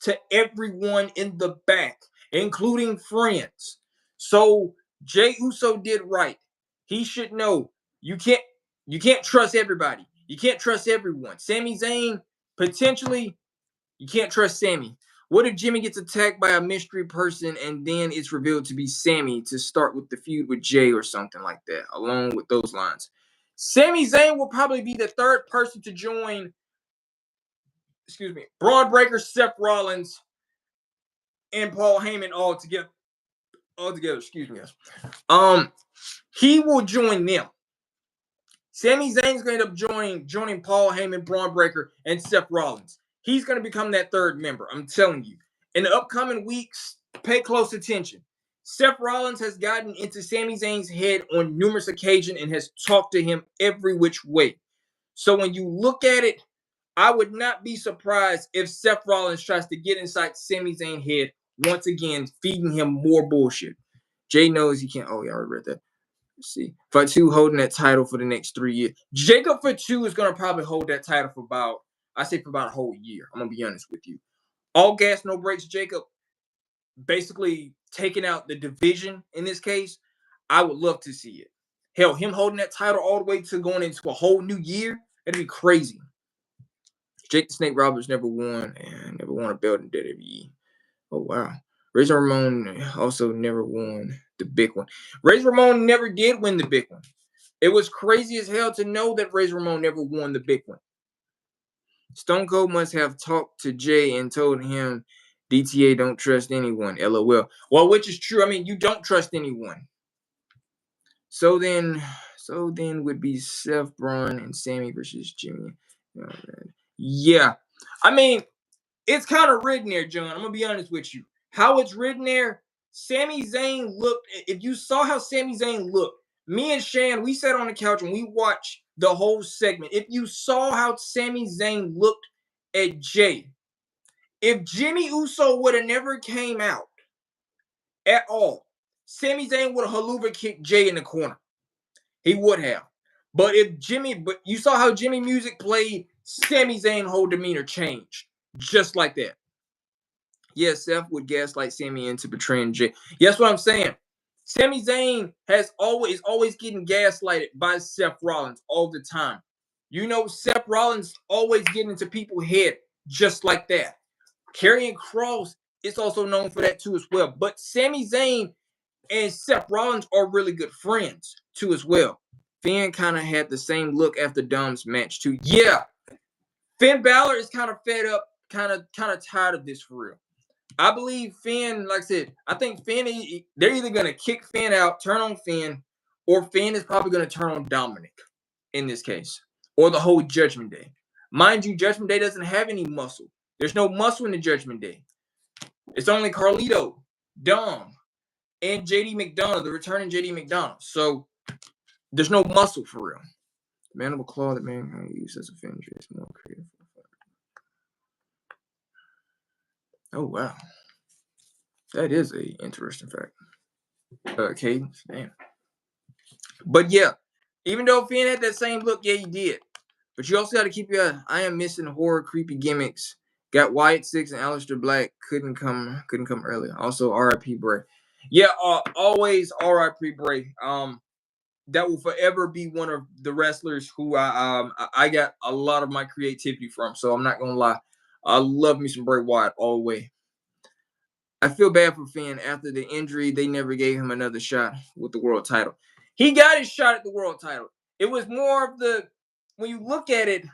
to everyone in the back, including friends. So Jey Uso did right. He should know you can't trust everybody. You can't trust everyone. Sami Zayn potentially You can't trust Sammy. What if Jimmy gets attacked by a mystery person and then it's revealed to be Sammy to start with the feud with Jay or something like that, along with those lines? Sami Zayn will probably be the third person to join, Braun Breaker, Seth Rollins, and Paul Heyman all together. He will join them. Sami Zayn's going to end up joining Paul Heyman, Braun Breaker, and Seth Rollins. He's going to become that third member. I'm telling you. In the upcoming weeks, pay close attention. Seth Rollins has gotten into Sami Zayn's head on numerous occasions and has talked to him every which way. So when you look at it, I would not be surprised if Seth Rollins tries to get inside Sami Zayn's head once again, feeding him more bullshit. Jay knows he can't. Oh, yeah, I already read that. Let's see. Fatu holding that title for the next 3 years. Jacob Fatu is going to probably hold that title for about a whole year. I'm going to be honest with you. All gas, no brakes, Jacob. Basically taking out the division in this case. I would love to see it. Hell, him holding that title all the way to going into a whole new year, that'd be crazy. Jake the Snake Roberts never won a belt in WWE. Oh, wow. Razor Ramon also never won the big one. Razor Ramon never did win the big one. It was crazy as hell to know that Razor Ramon never won the big one. Stone Cold must have talked to Jay and told him DTA don't trust anyone. LOL. Well, which is true. I mean, you don't trust anyone. So then would be Seth, Braun, and Sammy versus Jimmy. Yeah. I mean, it's kind of written there, John. I'm going to be honest with you. How it's written there, Sami Zayn looked, if you saw how Sami Zayn looked, me and Shan, we sat on the couch and we watched the whole segment. If you saw how Sami Zayn looked at Jay, if Jimmy Uso would have never came out at all, Sami Zayn would have haluva kicked Jay in the corner. He would have. But you saw how Jimmy music played, Sami Zayn whole demeanor changed. Just like that. Yes, Seth would gaslight Sami into betraying Jay. Yes, what I'm saying. Sami Zayn has always getting gaslighted by Seth Rollins all the time. You know, Seth Rollins always getting into people's head just like that. Karrion Kross is also known for that too as well. But Sami Zayn and Seth Rollins are really good friends too as well. Finn kind of had the same look after Dom's match too. Yeah, Finn Balor is kind of fed up, kind of tired of this for real. I believe Finn, like I said, I think Finn, they're either going to kick Finn out, turn on Finn, or Finn is probably going to turn on Dominic in this case, or the whole Judgment Day. Mind you, Judgment Day doesn't have any muscle. There's no muscle in the Judgment Day. It's only Carlito, Dom, and JD McDonough, the returning JD McDonough. So there's no muscle for real. Mandible Claw that man use as a finisher is more creative. Oh, wow. That is a interesting fact. Cadence, damn. But yeah, even though Finn had that same look, yeah, he did. But you also got to keep your I am missing horror, creepy gimmicks. Got Wyatt Six and Aleister Black couldn't come earlier. Also, R.I.P. Bray. Yeah, always R.I.P. Bray. That will forever be one of the wrestlers who I got a lot of my creativity from. So I'm not gonna lie, I love me some Bray Wyatt all the way. I feel bad for Finn. After the injury, they never gave him another shot with the world title. He got his shot at the world title. It was more of when you look at it,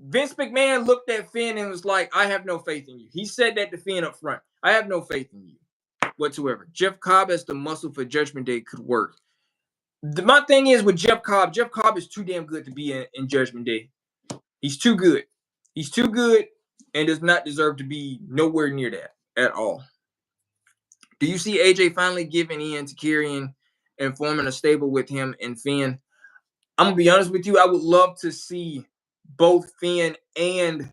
Vince McMahon looked at Finn and was like, I have no faith in you. He said that to Finn up front. I have no faith in you whatsoever. Jeff Cobb as the muscle for Judgment Day could work. My thing is with Jeff Cobb is too damn good to be in Judgment Day. He's too good. He's too good and does not deserve to be nowhere near that at all. Do you see AJ finally giving in to Karrion and forming a stable with him and Finn? I'm going to be honest with you. I would love to see both Finn and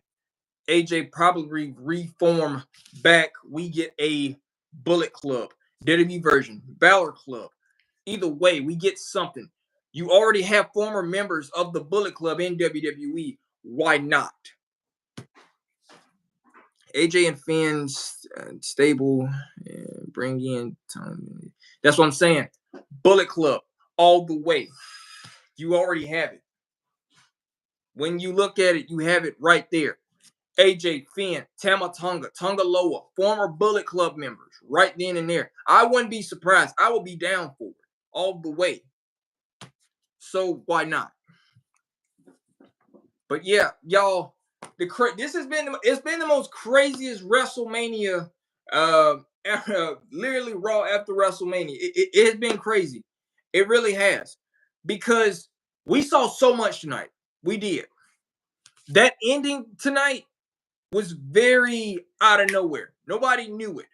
AJ probably reform back. We get a Bullet Club, WWE version, Balor Club. Either way, we get something. You already have former members of the Bullet Club in WWE. Why not? AJ and Finn's stable and bring in Tommy. That's what I'm saying. Bullet Club all the way. You already have it. When you look at it, you have it right there. AJ, Finn, Tama Tonga, Tonga Loa, former Bullet Club members, right then and there. I wouldn't be surprised. I would be down for it all the way. So why not? But yeah, y'all, this has been the most craziest WrestleMania, literally Raw after WrestleMania. It has been crazy. It really has, because we saw so much tonight. We did. That ending tonight was very out of nowhere. Nobody knew it.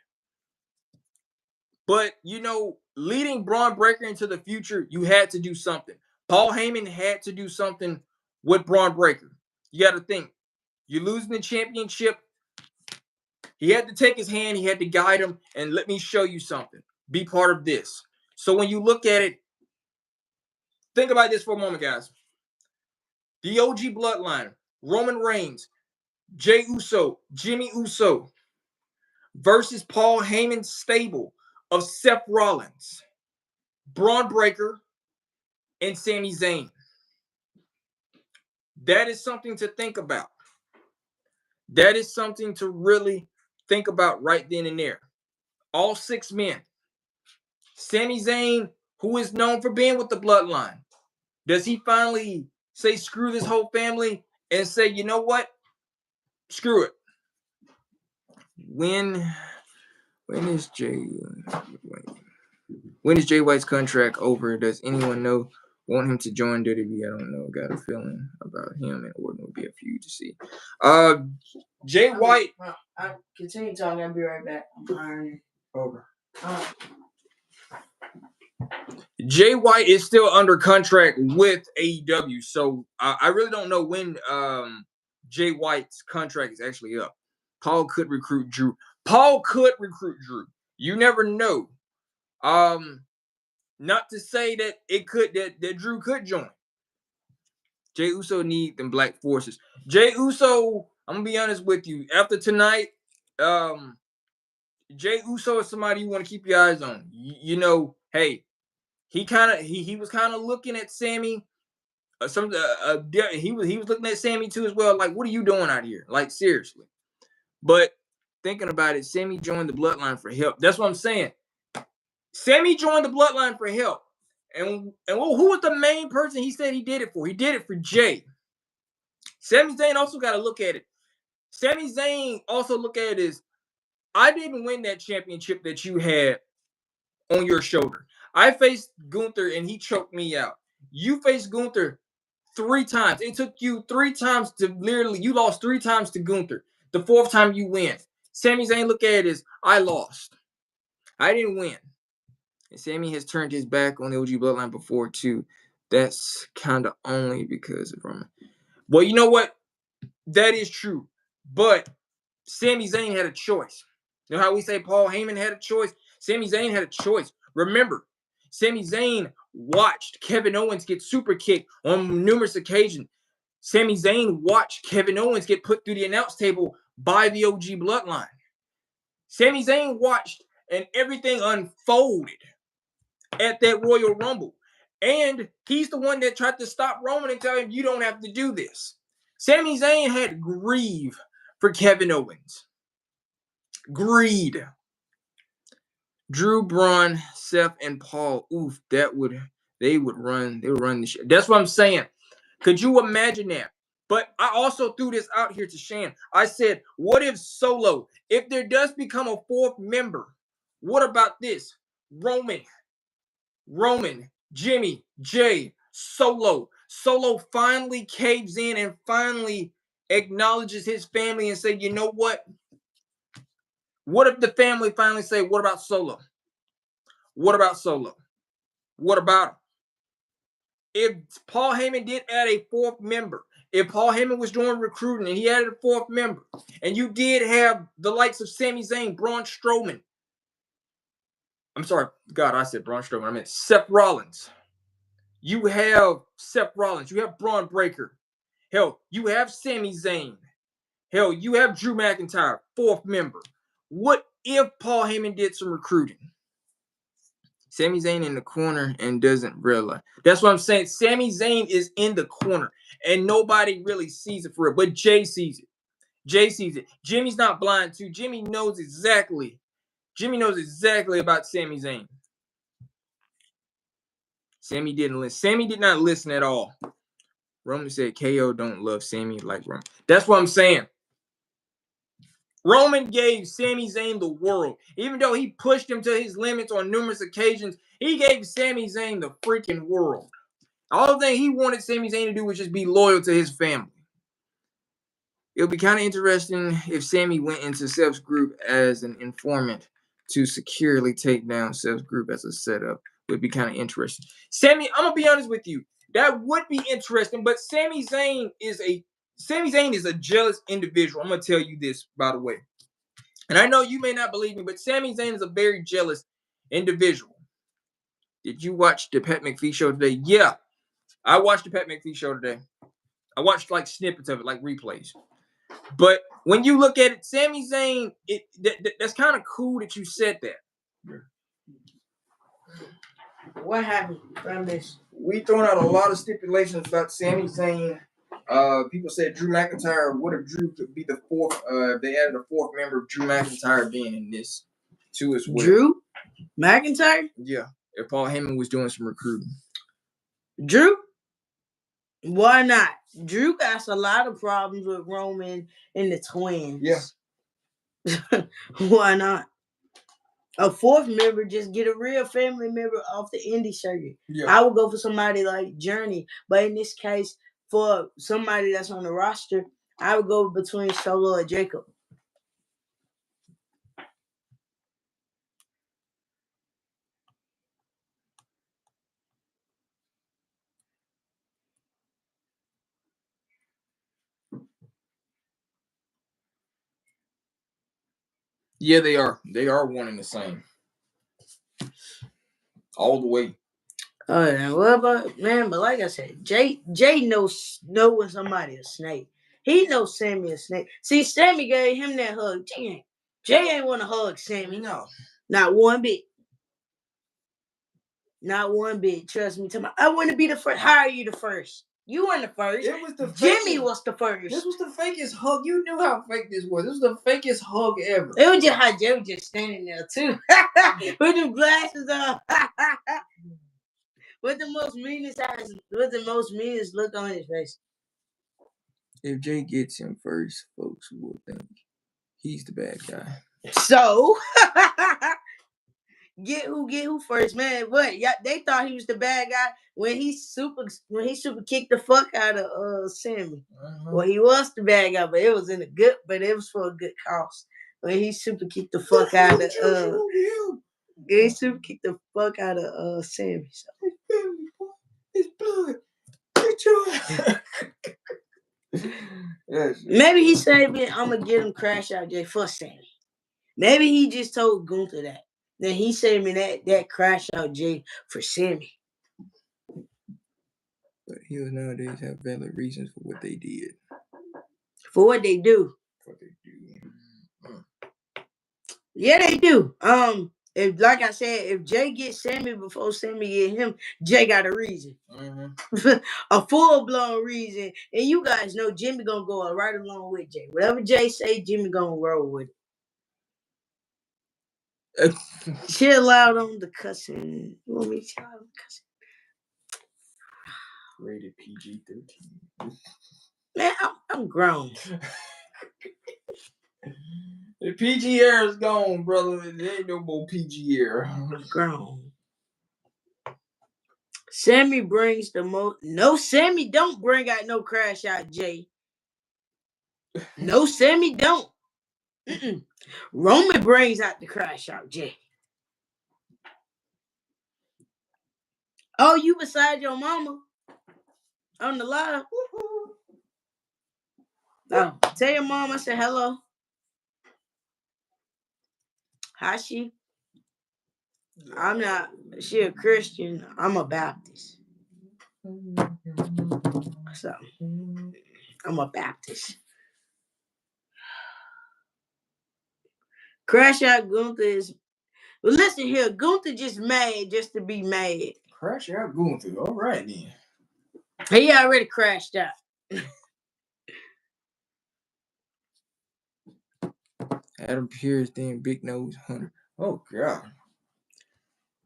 But, leading Braun Breaker into the future, you had to do something. Paul Heyman had to do something with Braun Breaker. You got to think. You're losing the championship. He had to take his hand. He had to guide him. And let me show you something. Be part of this. So when you look at it, think about this for a moment, guys. The OG Bloodline, Roman Reigns, Jey Uso, Jimmy Uso, versus Paul Heyman's stable of Seth Rollins, Braun Breaker, and Sami Zayn. That is something to think about. That is something to really think about right then and there. All 6 men. Sami Zayn, who is known for being with the Bloodline, does he finally say screw this whole family and say, you know what? Screw it. When is Jay White's contract over? Does anyone know? Want him to join WWE? I don't know. Got a feeling about him and Orton would be a feud to see. Jay White. I continue talking. I'll be right back. I'm ironing. Over. Jay White is still under contract with AEW, so I really don't know when Jay White's contract is actually up. Paul could recruit Drew. You never know. Not to say that that Drew could join. Jey Uso need them black forces. Jey Uso, I'm gonna be honest with you. After tonight, Jey Uso is somebody you want to keep your eyes on. Hey, he was kind of looking at Sammy. He was looking at Sammy too as well. Like, what are you doing out here? Like, seriously. But thinking about it, Sammy joined the Bloodline for help. That's what I'm saying. Sammy joined the Bloodline for help. And who was the main person he said he did it for? He did it for Jay. Sami Zayn also got to look at it. Sami Zayn also look at it as, I didn't win that championship that you had on your shoulder. I faced Gunther and he choked me out. You faced Gunther 3 times. It took you 3 times to you lost 3 times to Gunther. The 4th time you win. Sami Zayn look at it as, I lost. I didn't win. And Sammy has turned his back on the OG Bloodline before too. That's kind of only because of Roman. Well, you know what? That is true. But Sami Zayn had a choice. You know how we say Paul Heyman had a choice? Sami Zayn had a choice. Remember, Sami Zayn watched Kevin Owens get super kicked on numerous occasions. Sami Zayn watched Kevin Owens get put through the announce table by the OG Bloodline. Sami Zayn watched and everything unfolded at that Royal Rumble. And he's the one that tried to stop Roman and tell him, you don't have to do this. Sami Zayn had greed for Kevin Owens. Greed. Drew, Braun, Seth, and Paul. Oof, they would run the show. That's what I'm saying. Could you imagine that? But I also threw this out here to Shan. I said, what if Solo, if there does become a 4th member, what about this? Roman, Jimmy, Jay, Solo. Solo finally caves in and finally acknowledges his family and say, you know what? What if the family finally say, what about Solo? What about Solo? What about him? If Paul Heyman did add a 4th member, if Paul Heyman was doing recruiting and he added a 4th member, and you did have the likes of Sami Zayn, Braun Strowman. I'm sorry, God, I said Braun Strowman. I meant Seth Rollins. You have Seth Rollins. You have Braun Breaker. Hell, you have Sami Zayn. Hell, you have Drew McIntyre, 4th member. What if Paul Heyman did some recruiting? Sami Zayn in the corner and doesn't realize. That's what I'm saying. Sami Zayn is in the corner and nobody really sees it for real. But Jay sees it. Jay sees it. Jimmy's not blind too. Jimmy knows exactly about Sami Zayn. Sami didn't listen. Sami did not listen at all. Roman said KO don't love Sami like Roman. That's what I'm saying. Roman gave Sami Zayn the world. Even though he pushed him to his limits on numerous occasions, he gave Sami Zayn the freaking world. All the thing he wanted Sami Zayn to do was just be loyal to his family. It would be kind of interesting if Sami went into Seth's group as an informant to securely take down Seth's group as a setup. It would be kind of interesting. Sami, I'm gonna be honest with you. That would be interesting, but Sami Zayn is a jealous individual. I'm gonna tell you this, by the way. And I know you may not believe me, but Sami Zayn is a very jealous individual. Did you watch the Pat McAfee show today? Yeah, I watched the Pat McAfee show today. I watched like snippets of it, like replays. But when you look at it, Sami Zayn, that's kind of cool that you said that. What happened from this? We thrown out a lot of stipulations about Sami Zayn. People said Drew McIntyre. What if Drew could be the fourth? They added a fourth member of Drew McIntyre being in this too as well. Drew McIntyre? Yeah. If Paul Heyman was doing some recruiting. Drew? Why not? Drew got a lot of problems with Roman and the twins. Yeah. Why not? A fourth member, just get a real family member off the indie circuit. Yeah. I would go for somebody like Journey. But in this case, for somebody that's on the roster, I would go between Solo and Jacob. Yeah, they are. They are one and the same. All the way. What about, man? But like I said, Jay knows when somebody a snake. He knows Sami a snake. See, Sami gave him that hug. Jay ain't want to hug Sami. No. Not one bit. Not one bit. Trust me. I want to be the first. How are you the first? You weren't the first. It was the Jimmy was the first. This was the fakest hug. You knew how fake this was. This was the fakest hug ever. It was just how Jay was just standing there too. With them glasses on. With the most meanest look on his face. If Jay gets him first, folks will think he's the bad guy. So get who first, man. What? Yeah, they thought he was the bad guy when he super kicked the fuck out of Sami. Well, he was the bad guy, but it was for a good cause. When he super kicked the fuck out of he super kicked the fuck out of Sami. So. It's blood. Yes. Maybe he said, I'm gonna get him Crash Out Jay for Sami. Maybe he just told Gunther that. Then he said me that Crash Out Jay for Sami. But heels nowadays have valid reasons for what they did. For what they do. Yeah, they do. If like I said, if Jay gets Sami before Sami get him, Jay got a reason. Mm-hmm. A full-blown reason. And you guys know Jimmy gonna go right along with Jay. Whatever Jay say, Jimmy gonna roll with it. Chill out on the cussing. You want me to chill out on the cussing? Rated PG-13. Man, I'm grown. The PG era is gone, brother. There ain't no more PG era. I'm grown. Sami brings the most. No, Sami don't bring out no Crash Out Jay. No, Sami don't. Roman brings out the Crash Out Jay. Oh, you beside your mama on the live? Oh, tell your mom I said hello. How's she? I'm not. She a Christian. I'm a Baptist. So, I'm a Baptist. Crash Out Gunther is. Well, listen here. Gunther just mad just to be mad. Crash Out Gunther. All right then. He already crashed out. Adam Pearce, then Big Nose Hunter. Oh God.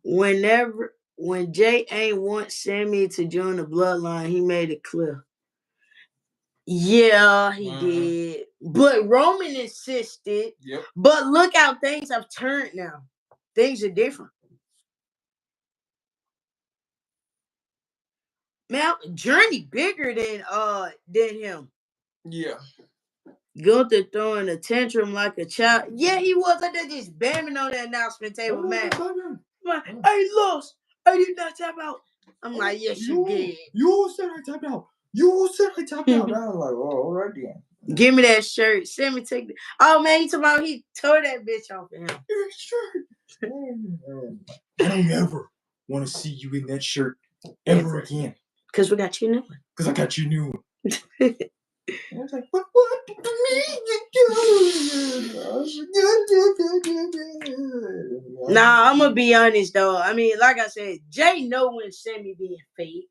When Jay ain't want Sammy to join the Bloodline, he made it clear. Yeah, he did. But Roman insisted. Yep. But look how things have turned now. Things are different. Man, Journey bigger than him. Yeah. Gunther throwing a tantrum like a child. Yeah, he was. I just bamming on the announcement table, man. I lost. I did not tap out. I'm like, yes, you did. You said I tapped out. You said I tapped out. I was like, oh, all right then. Give me that shirt. Send me take the. Oh man, he talking about he tore that bitch off of him. Your shirt. I don't ever want to see you in that shirt ever again. Cause we got you a new one. Cause I got you a new one. I was like, what do you mean? Nah, I'm gonna be honest though. I mean, like I said, Jay know when Sammy being fake,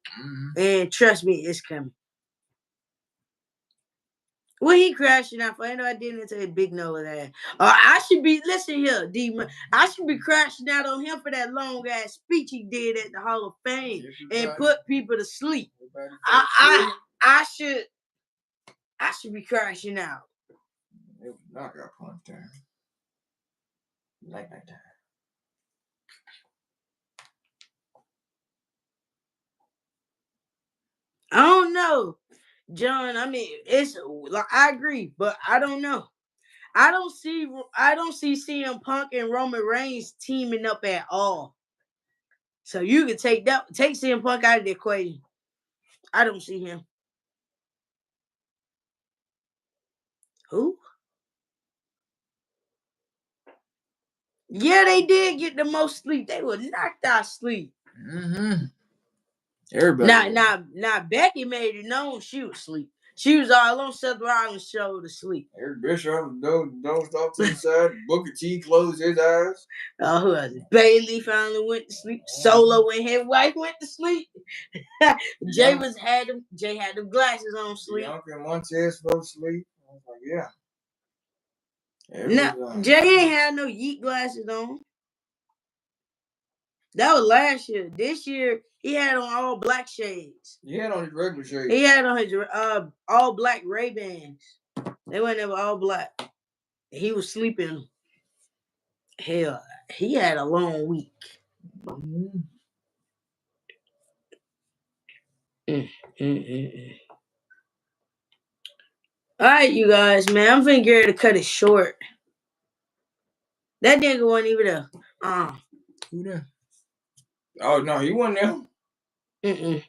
and trust me, it's coming. When he crashing out for, I know I didn't say big no of that. I should be listen here, D. I should be crashing out on him for that long ass speech he did at the Hall of Fame and put people to sleep. I should be crashing out. It was not got punch time. Like that. I don't know, John. I mean, it's like I agree, but I don't know. I don't see CM Punk and Roman Reigns teaming up at all. So you can take CM Punk out of the equation. I don't see him. Who? Yeah, they did get the most sleep. They were knocked out sleep. Everybody. Now Becky made it known she was asleep. She was all on Seth Rollins' show to sleep. Eric Bischoff dozed off to the side. Booker T closed his eyes. Oh, who was it? Bailey finally went to sleep. Solo and his wife went to sleep. Jay had them glasses on sleep. Bianca and Montez fell asleep. I was like, yeah. No, Jay ain't had no Yeet glasses on. That was last year. This year, he had on all black shades. He had on his regular shades. He had on his all black Ray-Bans. They went never all black. He was sleeping. Hell, he had a long week. All right, you guys, man. I'm finna get ready to cut it short. That nigga wasn't even there. Who that? Oh no, he wasn't there.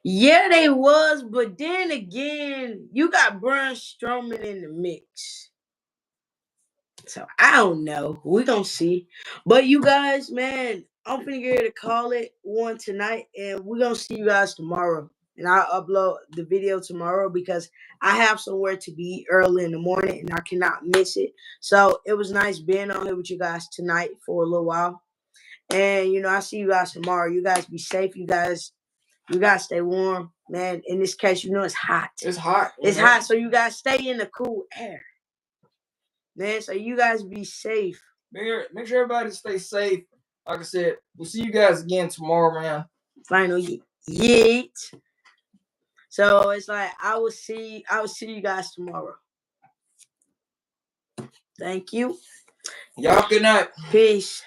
Yeah, they was, but then again, you got Braun Strowman in the mix. So I don't know. We gonna see. But you guys, man, I'm finna get ready to call it one tonight, and we're gonna see you guys tomorrow. And I'll upload the video tomorrow because I have somewhere to be early in the morning and I cannot miss it. So it was nice being on here with you guys tonight for a little while. And I see you guys tomorrow. You guys be safe. You guys stay warm, man. In this case, it's hot. It's hot. It's hot, so you guys stay in the cool air. Man, so you guys be safe. Make sure everybody stay safe. Like I said, we'll see you guys again tomorrow, man. Final yeet. So it's like I will see you guys tomorrow. Thank you. Y'all good night. Peace.